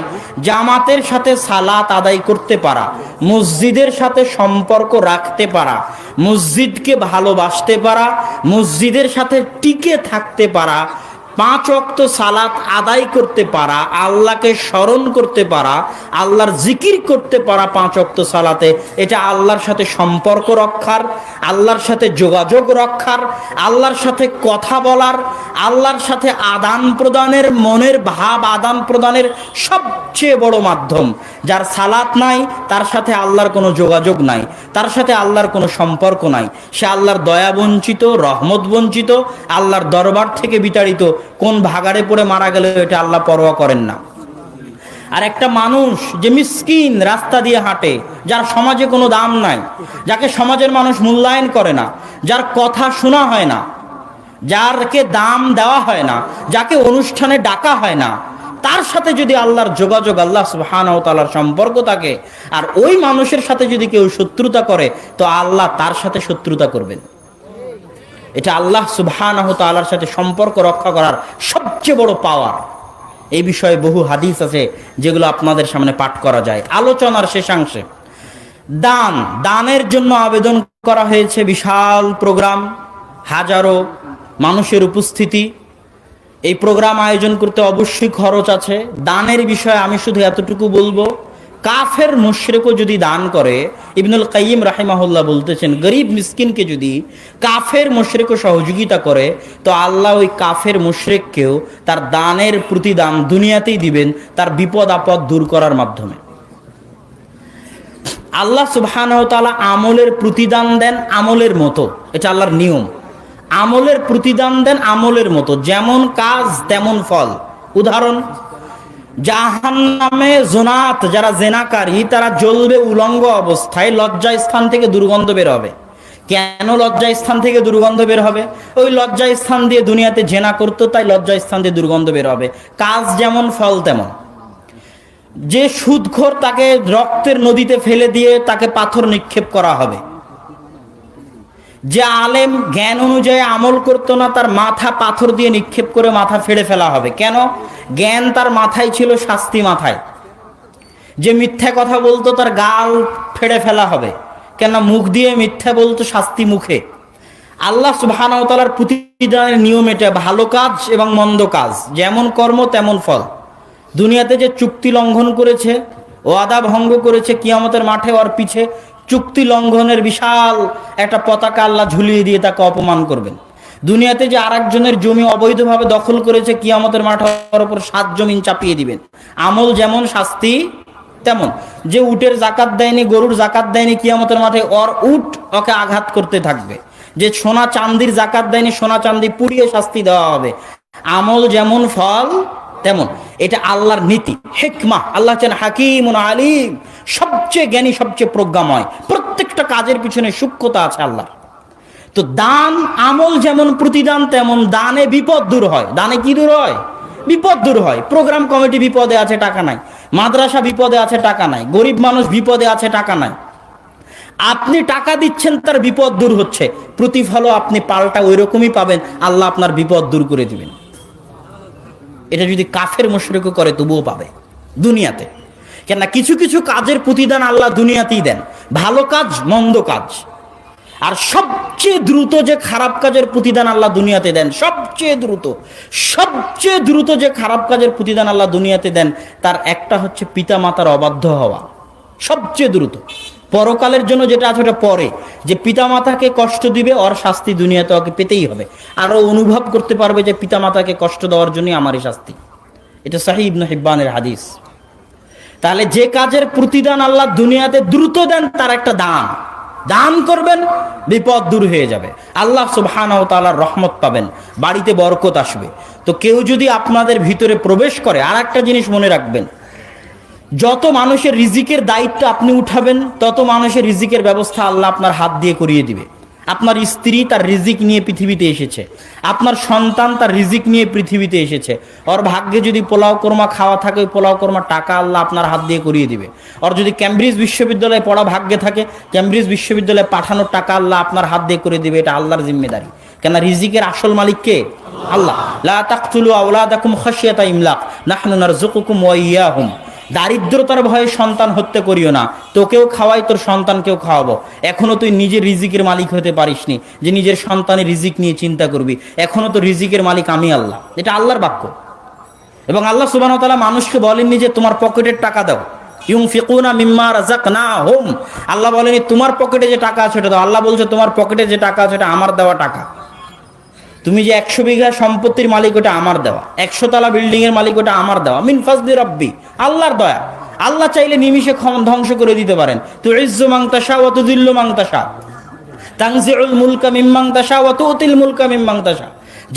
জামাতের সাথে সালাত আদায় করতে পারা, মসজিদের সাথে সম্পর্ক রাখতে পারা, মসজিদকে ভালোবাসতে পারা, মসজিদের সাথে টিকে থাকতে পারা, 5 ওয়াক্ত সালাত আদায় করতে পারা, আল্লাহকে স্মরণ করতে পারা, আল্লাহর জিকির করতে পারা 5 ওয়াক্ত সালাতে। এটা আল্লাহর সাথে সম্পর্ক রক্ষার, আল্লাহর সাথে যোগাযোগ রক্ষার, আল্লাহর সাথে কথা বলার, আল্লাহর সাথে আদান প্রদানের, মনের ভাব আদান প্রদানের সবচেয়ে বড় মাধ্যম। যার সালাত নাই, তার সাথে আল্লাহর কোনো যোগাযোগ নাই, তার সাথে আল্লাহর কোনো সম্পর্ক নাই। সে আল্লাহর দয়া বঞ্চিত, রহমত বঞ্চিত, আল্লাহর দরবার থেকে বিতাড়িত। কোন ভাগাড়ে পড়ে মারা গেল এটা আল্লাহ পরোয়া করেন না। আর একটা মানুষ যে মিসকিন, রাস্তা দিয়ে হাঁটে, যার সমাজে কোনো দাম নাই, যাকে সমাজের মানুষ মূল্যায়ন করে না, যার কথা শোনা হয় না, যারকে দাম দেওয়া হয় না, যাকে অনুষ্ঠানে ডাকা হয় না, তার সাথে যদি আল্লাহর যোগাযোগ, আল্লাহ সুবহানাহু ওয়া তাআলার সম্পর্ক থাকে, আর ওই মানুষের সাথে যদি কেউ শত্রুতা করে, তো আল্লাহ তার সাথে শত্রুতা করবেন। এটা আল্লাহ সুবহানাহু ওয়া তাআলার সাথে সম্পর্ক রক্ষা করার সবচেয়ে বড় পাওয়ার। এই বিষয়ে বহু হাদিস আছে যেগুলো আপনাদের সামনে পাঠ করা যায়। আলোচনার শেষাংশে দানের জন্য আবেদন করা হয়েছে, বিশাল প্রোগ্রাম, হাজারো মানুষের উপস্থিতি। এই প্রোগ্রাম আয়োজন করতে অবশ্যই খরচ আছে। দানের বিষয়ে আমি শুধু এতটুকু বলবো, কাফের মুশরিকও যদি দান করে, ইবনুল কাইয়িম রাহিমাহুল্লাহ বলতেছেন, গরিব মিসকিনকে যদি কাফের মুশরিকও সহযোগিতা করে, তো আল্লাহ ওই কাফের মুশরিককেও তার দানের প্রতিদান দুনিয়াতেই দিবেন, তার বিপদ আপদ দূর করার মাধ্যমে। আল্লাহ সুবহানাহু ওয়া তাআলা আমলের প্রতিদান দেন আমলের মতো, এটা আল্লাহর নিয়ম। আমলের প্রতিদান দেন আমলের মতো, যেমন কাজ তেমন ফল। উদাহরণ, জাহান্নামে জোনাত, যারা জেনাকারী, তারা জ্বলবে উলঙ্গ অবস্থায়, লজ্জা স্থান থেকে দুর্গন্ধ বের হবে। কেন লজ্জা স্থান থেকে দুর্গন্ধ বের হবে? ওই লজ্জা স্থান দিয়ে দুনিয়াতে জেনা করতো, তাই লজ্জা স্থান দিয়ে দুর্গন্ধ বের হবে। কাজ যেমন ফল তেমন। যে সুদখোর, তাকে রক্তের নদীতে ফেলে দিয়ে তাকে পাথর নিক্ষেপ করা হবে। যে আলেম জ্ঞান অনুযায়ী আমল করতো না, তার মাথা পাথর দিয়ে নিক্ষেপ করে মাথা ফেড়ে ফেলা হবে। কেন? জ্ঞান তার মাথায় ছিল, শাস্তি মাথায়। যে মিথ্যা কথা বলতো, তার গাল ফেড়ে ফেলা হবে। কেন? মুখ দিয়ে মিথ্যা বলতো, শাস্তি মুখে। আল্লাহ সুবহানাহু ওয়া তাআলার প্রতিদানের নিয়ম এটা, ভালো কাজ এবং মন্দ কাজ, যেমন কর্ম তেমন ফল। দুনিয়াতে যে চুক্তি লঙ্ঘন করেছে, ওয়াদা ভঙ্গ করেছে, কিয়ামতের মাঠে ওর পিছে চুক্তি লঙ্ঘনের বিশাল একটা পতাকা আল্লাহ ঝুলিয়ে দিয়ে তাকে অপমান করবেন। দুনিয়াতে যে আরেকজনের জমি অবৈধভাবে দখল করেছে, কিয়ামতের মাঠে ওর উপর 7 জমিন চাপিয়ে দিবেন। আমল যেমন শাস্তি তেমন। যে উটের জাকাত দেয়নি, গরুর জাকাত দেয়নি, কিয়ামতের মাঠে ওর উট ওকে আঘাত করতে থাকবে। যে সোনা চান্দির জাকাত দেয়নি, সোনা চান্দি পুড়িয়ে শাস্তি দেওয়া হবে। আমল যেমন ফল তেমন। এটা আল্লাহর নীতি, হিকমা। আল্লাহ চান হাকিমুন আলিম, সবচেয়ে জ্ঞানী, সবচেয়ে প্রজ্ঞাময়। প্রত্যেকটা কাজের পিছনে সূক্ষ্মতা আছে আল্লাহ। তো দান, আমল যেমন প্রতিদান তেমন দানে বিপদ দূর হয়। দানে কি দূর হয়? বিপদ দূর হয়। প্রোগ্রাম কমিটি বিপদে আছে, টাকা নাই। মাদ্রাসা বিপদে আছে, টাকা নাই। গরিব মানুষ বিপদে আছে, টাকা নাই। আপনি টাকা দিচ্ছেন, তার বিপদ দূর হচ্ছে, প্রতিফলও আপনি পাল্টা ওই রকমই পাবেন। আল্লাহ আপনার বিপদ দূর করে দিবেন। এটা যদি কাফের মুশরিকও করে তবুও পাবে দুনিয়াতে। কেননা কিছু কিছু কাজের প্রতিদান আল্লাহ দুনিয়াতেই দেন, ভালো কাজ, মন্দ কাজ। আর সবচেয়ে দ্রুত যে খারাপ কাজের প্রতিদান আল্লাহ দুনিয়াতে দেন, সবচেয়ে দ্রুত যে খারাপ কাজের প্রতিদান আল্লাহ দুনিয়াতে দেন, তার একটা হচ্ছে পিতা মাতার অবাধ্য হওয়া। সবচেয়ে দ্রুত। পরকালের জন্য যেটা আছে ওটা পরে, যে পিতা মাতাকে কষ্ট দিবে, ওর শাস্তি দুনিয়াতে ওকে পেতেই হবে। আরও অনুভব করতে পারবে যে পিতা মাতাকে কষ্ট দেওয়ার জন্যই আমারই শাস্তি। এটা সহিহ ইবনে হিব্বানের হাদিস। তাহলে যে কাজের প্রতিদান আল্লাহ দুনিয়াতে দ্রুত দেন, তার একটা দান করবেন, বিপদ দূর হয়ে যাবে, আল্লাহ সুবহানাহু ওয়া তাআলার রহমত পাবেন, বাড়িতে বরকত আসবে। তো কেউ যদি আপনাদের ভিতরে প্রবেশ করে, আর একটা জিনিস মনে রাখবেন, যত মানুষের রিজিকের দায়িত্ব আপনি উঠাবেন, তত মানুষের রিজিকের ব্যবস্থা আল্লাহ আপনার হাত দিয়ে করিয়ে দিবে। আপনার স্ত্রী তার রিজিক নিয়ে পৃথিবীতে এসেছে, আপনার সন্তান তার রিজিক নিয়ে পৃথিবীতে এসেছে। ওর ভাগ্যে যদি পোলাও কোরমা খাওয়া থাকে, ওই পোলাও কোরমা টাকা আল্লাহ আপনার হাত দিয়ে করিয়ে দিবে। ওর যদি ক্যামব্রিজ বিশ্ববিদ্যালয়ে পড়া ভাগ্যে থাকে, ক্যামব্রিজ বিশ্ববিদ্যালয়ে পাঠানোর টাকা আল্লাহ আপনার হাত দিয়ে করে দিবে। এটা আল্লাহর জিম্মেদারি। কেন রিজিকের আসল মালিক কে? আল্লাহ। লা তাকতুলু আওলাদাকুম খাশিয়াতা ইমলাক নাহনু নারযুকুকুম ওয়া ইয়াহুম। দারিদ্রতার ভয়ে সন্তান হত্যা করিও না, তোকেও খাওয়াই, তোর সন্তানকেও খাওয়াবো। এখনো তুই নিজের রিজিকের মালিক হতে পারিসনি যে নিজের সন্তানের রিজিক নিয়ে চিন্তা করবি। এখনো তো রিজিকের মালিক আমি আল্লাহ। এটা আল্লাহর বাক্য। এবং আল্লাহ সুবহানাহু ওয়া তাআলা মানুষকে বলেননি যে তোমার পকেটের টাকা দাও, ইউনফিকুনা মিম্মা রাযাকনাহুম। আল্লাহ বলেনি তোমার পকেটে যে টাকা আছে সেটা দাও। আল্লাহ বলছে তোমার পকেটে যে টাকা আছে সেটা আমার দেওয়া টাকা। তুমি যে 100 বিঘা সম্পত্তির মালিক, ওটা আমার দেওয়া। 100 তলা বিল্ডিং এর মালিক, ওটা আমার দেওয়া। মিন ফাজলি রাব্বি, আল্লাহর দয়া। আল্লাহ চাইলে নিমিষে ধ্বংস করে দিতে পারেন। তুইজ্জু মান তাশা ওয়া তুযিল্লু মান তাশা, তানজিউল মুলকা মিম্মান তাশা ওয়া তুতিল মুলকা মিম্মান তাশা।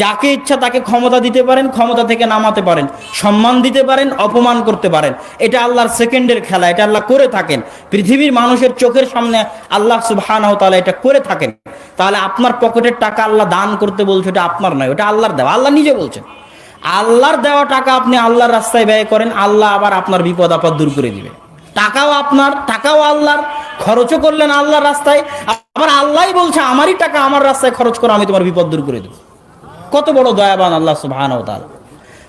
যাকে ইচ্ছা তাকে ক্ষমতা দিতে পারেন, ক্ষমতা থেকে নামাতে পারেন, সম্মান দিতে পারেন, অপমান করতে পারেন। এটা আল্লাহর সেকেন্ডের খেলা। এটা আল্লাহ করে থাকেন পৃথিবীর মানুষের চোখের সামনে। আল্লাহ সুবহানাহু ওয়া তাআলা এটা করে থাকেন। তাহলে আপনার পকেটের টাকা আল্লাহ দান করতে বলছে, এটা আপনার নয়, ওটা আল্লাহর দেওয়া। আল্লাহ নিজে বলছেন আল্লাহর দেওয়া টাকা আপনি আল্লাহর রাস্তায় ব্যয় করেন, আল্লাহ আবার আপনার বিপদ আপদ দূর করে দিবে। টাকাও আপনার, টাকাও আল্লাহর, খরচও করলেন আল্লাহর রাস্তায়, আবার আল্লাহই বলছে আমারই টাকা আমার রাস্তায় খরচ করো, আমি তোমার বিপদ দূর করে দেবো। কত বড় দয়াবান আল্লাহ সুবহানাহু ওয়া তাআলা।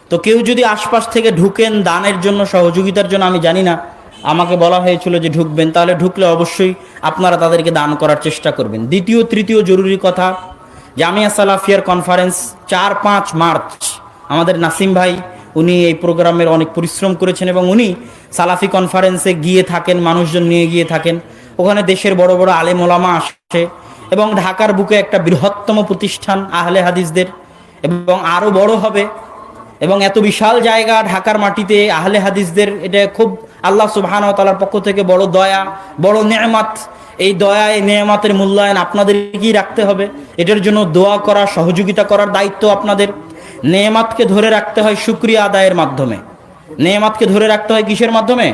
তো কেউ যদি আশপাশ থেকে ঢুকেন দানের জন্য, সহযোগিতার জন্য, আমি জানি না, আমাকে বলা হয়েছিল যে ঢুকবেন, তাহলে ঢুকলে অবশ্যই আপনারা তাদেরকে দান করার চেষ্টা করবেন। দ্বিতীয় তৃতীয় জরুরি কথা, জামিয়া সালাফিয়ার কনফারেন্স 4-5 মার্চ। আমাদের নাসিম ভাই, উনি এই প্রোগ্রামের অনেক পরিশ্রম করেছেন এবং উনি সালাফি কনফারেন্সে গিয়ে থাকেন, মানুষজন নিয়ে গিয়ে থাকেন। ওখানে দেশের বড় বড় আলেম ওলামা আসে এবং ঢাকার বুকে একটা বৃহত্তম প্রতিষ্ঠান আহলে হাদিসদের, এবং আরও বড় হবে। এবং এত বিশাল জায়গা ঢাকার মাটিতে আহলে হাদিসদের, এটা খুব আল্লাহ সুবহানাহু ওয়া তাআলার পক্ষ থেকে বড় দয়া, বড় নেয়ামত। এই দয়া, এই নেয়ামতের মূল্যায়ন আপনাদেরকেই রাখতে হবে। এটার জন্য দোয়া করা, সহযোগিতা করার দায়িত্ব আপনাদের। নেয়ামতকে ধরে রাখতে হয় শুকরিয়া আদায়ের মাধ্যমে। নেয়ামতকে ধরে রাখতে হয় কিসের মাধ্যমে?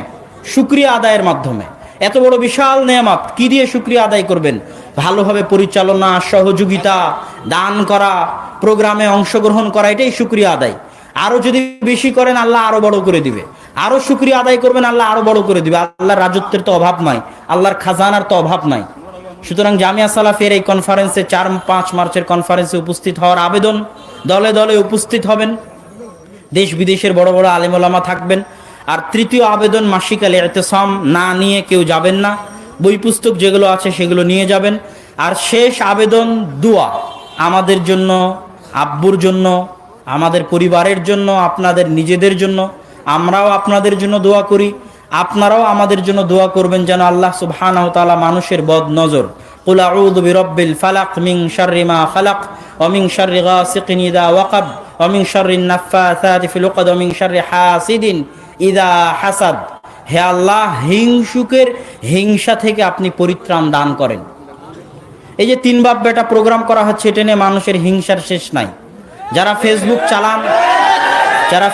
শুকরিয়া আদায়ের মাধ্যমে। এত বড় বিশাল নেয়ামত, কি দিয়ে শুকরিয়া আদায় করবেন? ভালোভাবে পরিচালনা, সহযোগিতা, দান করা, প্রোগ্রামে অংশগ্রহণ করা, এটাই শুকরিয়া আদায়। আরো যদি বেশি করেন আল্লাহ আরো বড় করে দিবে। আরো শুকরিয়া আদায় করবেন, আল্লাহ আরো বড় করে দিবে। আল্লাহর রাজত্বের তো অভাব নাই, আল্লাহর খাজানার তো অভাব নাই। সুতরাং জামিয়া সালাফিয়ার এই কনফারেন্সে 4-5 মার্চের কনফারেন্সে উপস্থিত হওয়ার আবেদন। দলে দলে উপস্থিত হবেন, দেশ বিদেশের বড় বড় আলেম ওলামা থাকবেন। আর তৃতীয় আবেদন, মাসিক আল ইতিসাম না নিয়ে কেউ যাবেন না। বই পুস্তক যেগুলো আছে সেগুলো নিয়ে যাবেন। আর শেষ আবেদন, দোয়া আমাদের জন্য, আব্বুর জন্য, আমাদের পরিবারের জন্য, আপনাদের নিজেদের জন্য। আমরাও আপনাদের জন্য দোয়া করি। আপনারাও আমাদের জন্য দোয়া করবেন যেন আল্লাহ সুবহানাহু ওয়া তাআলা মানুষের বদ নজর, কুল আউযু বিরাব্বিল ফালাক মিন শাররি মা খালাক ওয়া মিন শাররি গাসিকিন ইযা ওয়াকাব ওয়া মিন শাররিন নাফফাসাতি ফিল উকদ ওয়া মিন শাররি হাসিদিন ইযা হাসাদ। হে আল্লাহ, হিংসুকের হিংসা থেকে আপনি পরিত্রাণ দান করেন। এই যে 3 বাপ বেটা প্রোগ্রাম করা হচ্ছে, এটা নিয়ে মানুষের হিংসার শেষ নাই। যারা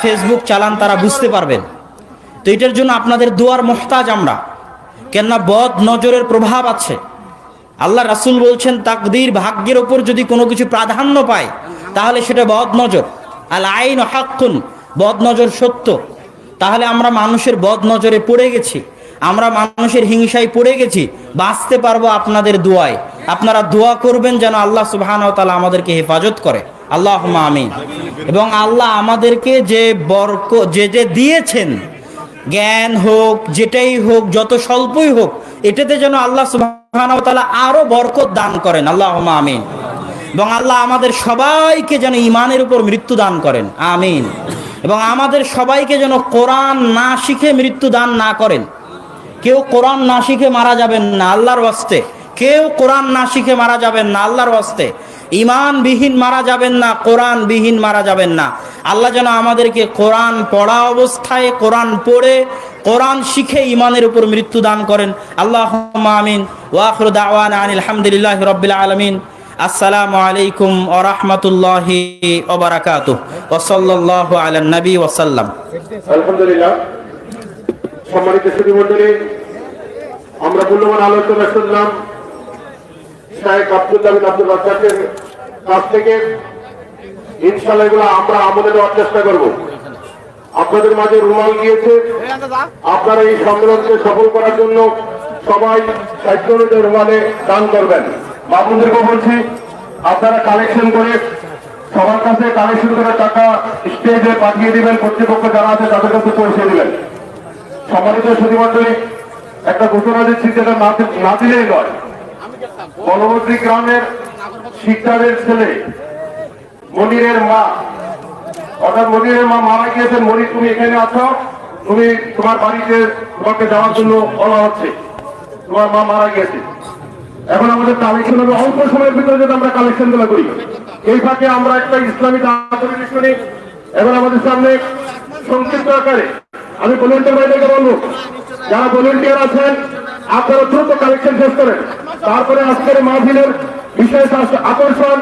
ফেসবুক চালান তারা বুঝতে পারবেন। তো এটার জন্য আপনাদের দোয়ার মুহতাজ আমরা, কেননা বদ নজরের প্রভাব আছে। আল্লাহ রাসূল বলছেন, তাকদীর ভাগ্যের ওপর যদি কোনো কিছু প্রাধান্য পায় তাহলে সেটা বদ নজর। আল আইন হাক্কুন, বদ নজর সত্য। তাহলে আমরা মানুষের বদ নজরে পড়ে গেছি, আমরা মানুষের হিংসায় পড়ে গেছি। বাঁচতে পারবো আপনাদের দোয়ায়। আপনারা দোয়া করবেন যেন আল্লাহ সুবহানাহু ওয়া তাআলা আমাদেরকে হেফাজত করে। আল্লাহুম্মা আমিন। এবং আল্লাহ আমাদেরকে যে বরকত যে দিয়েছেন, জ্ঞান হোক, যেটাই হোক, যত স্বল্পই হোক, এটাতে যেন আল্লাহ সুবহানাহু ওয়া তাআলা আরো বরকত দান করেন। আল্লাহুম্মা আমিন। এবং আল্লাহ আমাদের সবাইকে যেন ঈমানের উপর মৃত্যু দান করেন। আমিন। এবং আমাদের সবাইকে যেন কোরআন না শিখে মৃত্যু দান না করেন। কেউ কোরআন না শিখে মারা যাবেন না, আল্লাহর ওয়াস্তে। কেউ কোরআন না শিখে মারা যাবেন না, আল্লাহর ওয়াস্তে। ঈমানবিহীন মারা যাবেন না, কোরআনবিহীন মারা যাবেন না। আল্লাহ যেন আমাদেরকে কোরআন পড়া অবস্থায়, কোরআন পড়ে, কোরআন শিখে ঈমানের উপর মৃত্যু দান করেন। আল্লাহুম্মা আমিন। ওয়া আখিরু দাওয়ানা আনিল হামদুলিল্লাহি রাব্বিল আলামিন। আসসালামু আলাইকুম ওয়া রাহমাতুল্লাহি ওয়া বারাকাতুহু ওয়া সাল্লাল্লাহু আলা নবী ওয়া সাল্লাম। আলহামদুলিল্লাহ। সম্মানিত সুধীমণ্ডলী, আমরা মূল্যবান আলোচনা শুনলাম শায়েখ আব্দুল্লাহ বিন আব্দুল রাজ্জাকের কাছ থেকে। ইনশাআল্লাহ এগুলো আমরা আমলে নেওয়ার চেষ্টা করব। আপনাদের মাঝে রুমাল গিয়েছে, আপনারা এই সম্মেলনকে সফল করার জন্য সবাই সাহিত্য অনুযায়ী রুমালে দান করবেন। বাবুদেরকে বলছি, আপনারা কালেকশন করে সবার কাছে কালেকশন করে টাকা স্টেজে পাঠিয়ে দিবেন। কর্তৃপক্ষ যারা আছে তাদের কাছে পৌঁছে দিবেন। সম্মানিত সুধীমণ্ডলী, একটা ঘোষণা দিচ্ছি, যেটা না দিলেই নয়। বলবদ্রী গ্রামের শিকদারের ছেলে মনিরের মা, অর্থাৎ মনিরের মা মারা গিয়েছেন। মনির, তুমি এখানে আছো, তুমি তোমার বাড়িতে তোমাকে যাওয়ার জন্য বলা হচ্ছে। তোমার মা মারা গিয়েছে। এখন আমাদের কালেকশন হবে অল্প সময়ের ভিতরে, যদি আমরা কালেকশন গুলো করি। এই ফাঁকে আমরা একটা ইসলামী দাওয়াত শুনি। এখন আমাদের সামনে সংক্ষিপ্ত আকারে আমি ভলেন্টিয়ার ভাইদেরকে বলবো, যারা ভলেন্টিয়ার আছেন আপনারা দ্রুত কালেকশন শেষ করেন। তারপরে আজকের মাহফিলের বিশেষ আকর্ষণ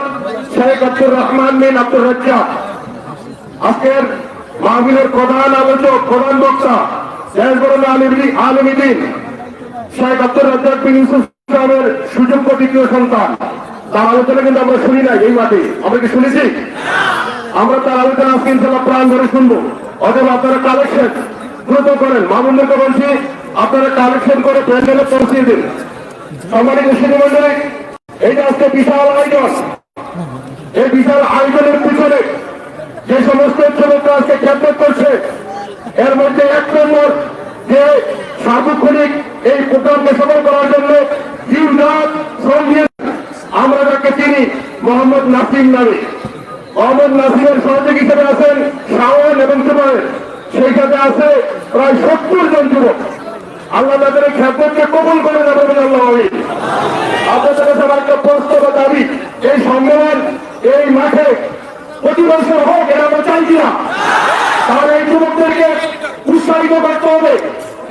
শেখ আব্দুর রহমান বিন আব্দুর রাজ্জাক। আজকের মাহফিলের প্রধান আলোচক, প্রধান বক্তা দেশবরণ আলিম দ্বীন শেখ আব্দুর রাজ্জাক বিন ইউসুফ সাহেবের সুযোগ্য দ্বিতীয় সন্তান। তার আলোচনা কিন্তু আমরা শুনি নাই এই মাঠে। আমরা কি শুনেছি? আমরা তার আলোচনা আজকে ইনশাআল্লাহ প্রাণ ধরে শুনবো। অথবা আপনারা কালেকশন দ্রুত করেন। মামুনদেরকে বলছি, আপনারা কালেকশন করে প্যান্ডেলে পৌঁছিয়ে দিন। সম্মানিত সুধীমণ্ডলী, এইটা আজকে বিশাল আয়োজন। এই বিশাল আয়োজনের পিছনে যে সমস্ত যুবকরা আজকে খেদমত করছে, এর মধ্যে 1 নম্বর যে সার্বক্ষণিক এই প্রোগ্রামকে সফল করার জন্য দিন রাত শ্রম দিয়ে আমরা যাকে চিনি মোহাম্মদ নাসিম নামে। মোহাম্মদ নাসিমের সহযোগী হিসেবে আছেন শাওন এবং জুবায়ের। সেই সাথে আছে প্রায় 70 জন যুবক। আল্লাহ তাদের এই খেদমতকে কবুল করে না বলবেন আল্লাহ আমিন। আপনাদের কাছে আমার একটা প্রশ্ন বা দাবি, এই সম্মেলন এই মাঠে প্রতি বছর হোক, এরা আমরা চাইছি না। তাহলে এই যুবকদেরকে উৎসাহিত করতে হবে,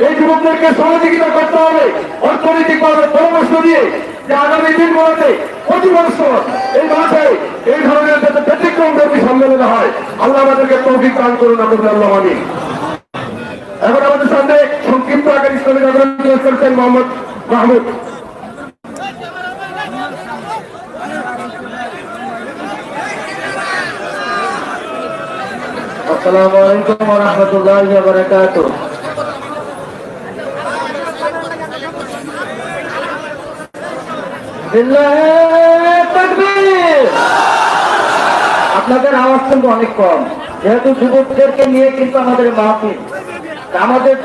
এই যুবকদেরকে সহযোগিতা করতে হবে অর্থনৈতিকভাবে পরামর্শ দিয়ে, যে আগামী দিনগুলোতে প্রতি বছর এই মাঠে এই ধরনের যাতে ব্যতিক্রম ধর্মী সম্মেলন হয়। আল্লাহ আমাদেরকে তৌফিক দান করুন, আপনাদের আল্লাহ আমিন। এখন আমাদের সামনে সংক্ষিপ্ত আকার ইসলামী জাগরণ পেশ করছেন মোহাম্মদ মাহমুদ। আসসালামু আলাইকুম ওয়া রাহমাতুল্লাহি ওয়া বারাকাতুহু। লিল্লাহি তাকবীর। আপনাদের আওয়াজ কিন্তু অনেক কম, যেহেতু যুবকদেরকে নিয়ে কিন্তু আমাদের মাহফিল।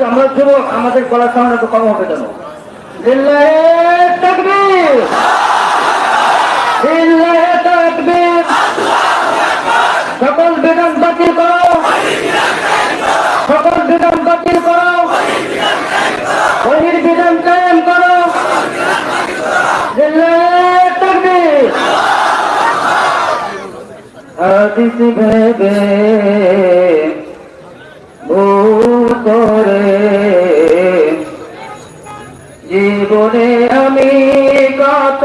আমরা যুবক, আমাদের গলা সাউন্ড একটু কম হবে কেন? লিল্লাহি তাকবীর, লিল্লাহি তাকবীর। সকল বিধান বাতিল করো, সকল বিধান বাতিল করো। হাদিস ভেবে ভুল করে জীবনে আমি কত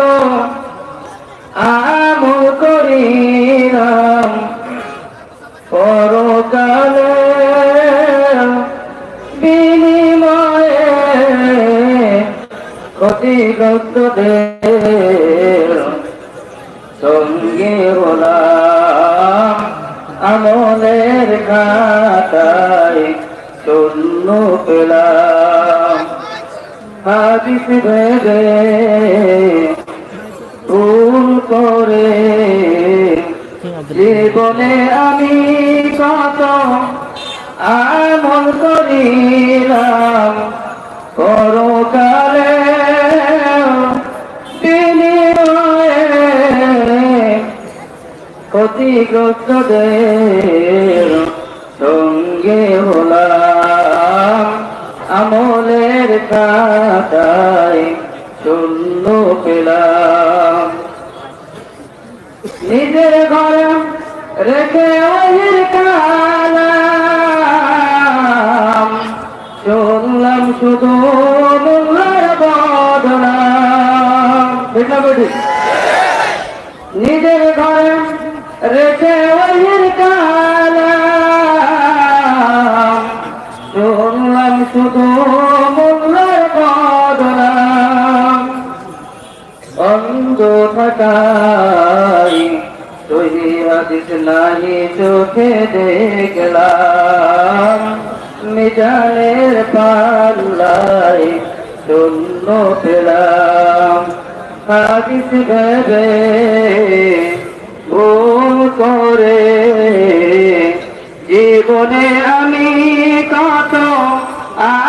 আমল করিলাম, পরকালে বিনিময়ে ক্ষতিগ্রস্তদের সঙ্গে হলাম, আমলের খাতায় শূন্য পেলাম। হাদিস ভেবে ভুল করে জীবনে আমি কত আমল করিলাম, পরকালে বিনিময়ে ক্ষতিগ্রস্তদের সঙ্গে হলাম, আমলের খাতায় শূন্য পেলাম। নিজের ঘরে রেখে ওহির কালাম, শুনলাম শুধু মোল্লার বদনাম। ঠিক না বেটি? নিজের ঘরে রেখে ওহির কালাম, শুনলাম শুধু মোল্লার বদনাম। অন্ধ থাকাই সহি হাদিস নাহি চোখে দেখলাম, মিজানের পাল্লায় শূন্য পেলাম। হাদিস ভেবে ভুল করে জীবনে আমি কত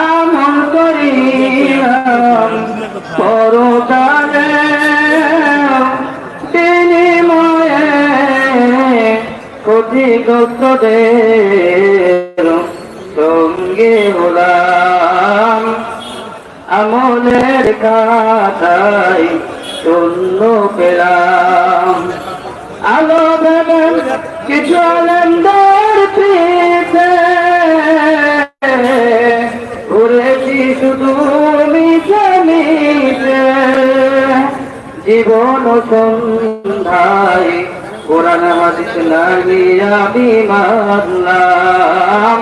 আমল করিলাম, পরকালে বিনিময়ে ক্ষতিগ্রস্তদের সঙ্গে হলাম, আমলের খাতায় শূন্য পেলাম। আলো ভেবেন কিছু আনন্দের পিছে ঘুরেছি শুধু মিশে মিশে, জীবন সন্ধ্যায় কোরআন হাদিস নাহি আমি মানলাম,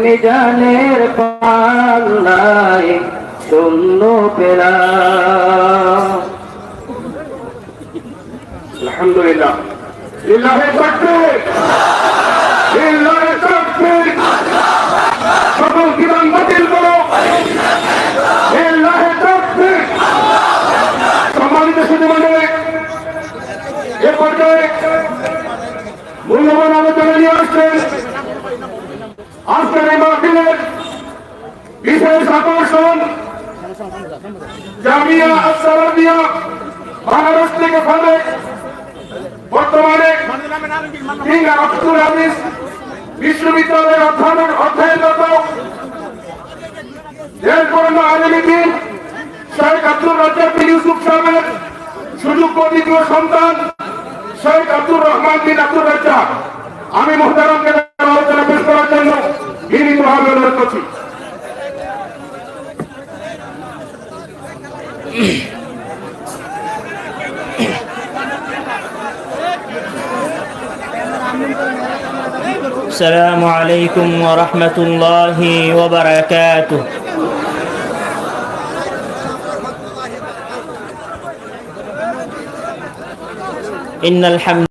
মিজানের পাল্লায় শূন্য পেলাম। আলহামদুলিল্লাহ। লিল্লাহি তাকবীর, লিল্লাহি তাকবীর। সকল বিধান বাতিল করো। লিল্লাহি তাকবীর। সম্মানিত সুধীমণ্ডলী, এ পর্যায়ে মূল্যবান আলোচনা নিয়ে আসছেন আজকের এই মাহফিলের বিশেষ আকর্ষণ জামিয়া আসসালামিয়া বাংলাদেশ থেকে ফলে বর্তমানে কিং আব্দুল হামিদ বিশ্ববিদ্যালয়ের অধ্যয়নরত দেশবরেণ্য আলেমদ্বীন শেখ আব্দুর রাজ্জাক বিন ইউসুফ সাহেবের সুযোগ্য দ্বিতীয় সন্তান শেখ আব্দুর রহমান বিন আব্দুর রাজ্জাক, আমি মুহতারামকে আলোচনা পেশ করার জন্য বিনীতভাবে অনুরোধ করছি। السلام عليكم ورحمة الله وبركاته. إن الحمد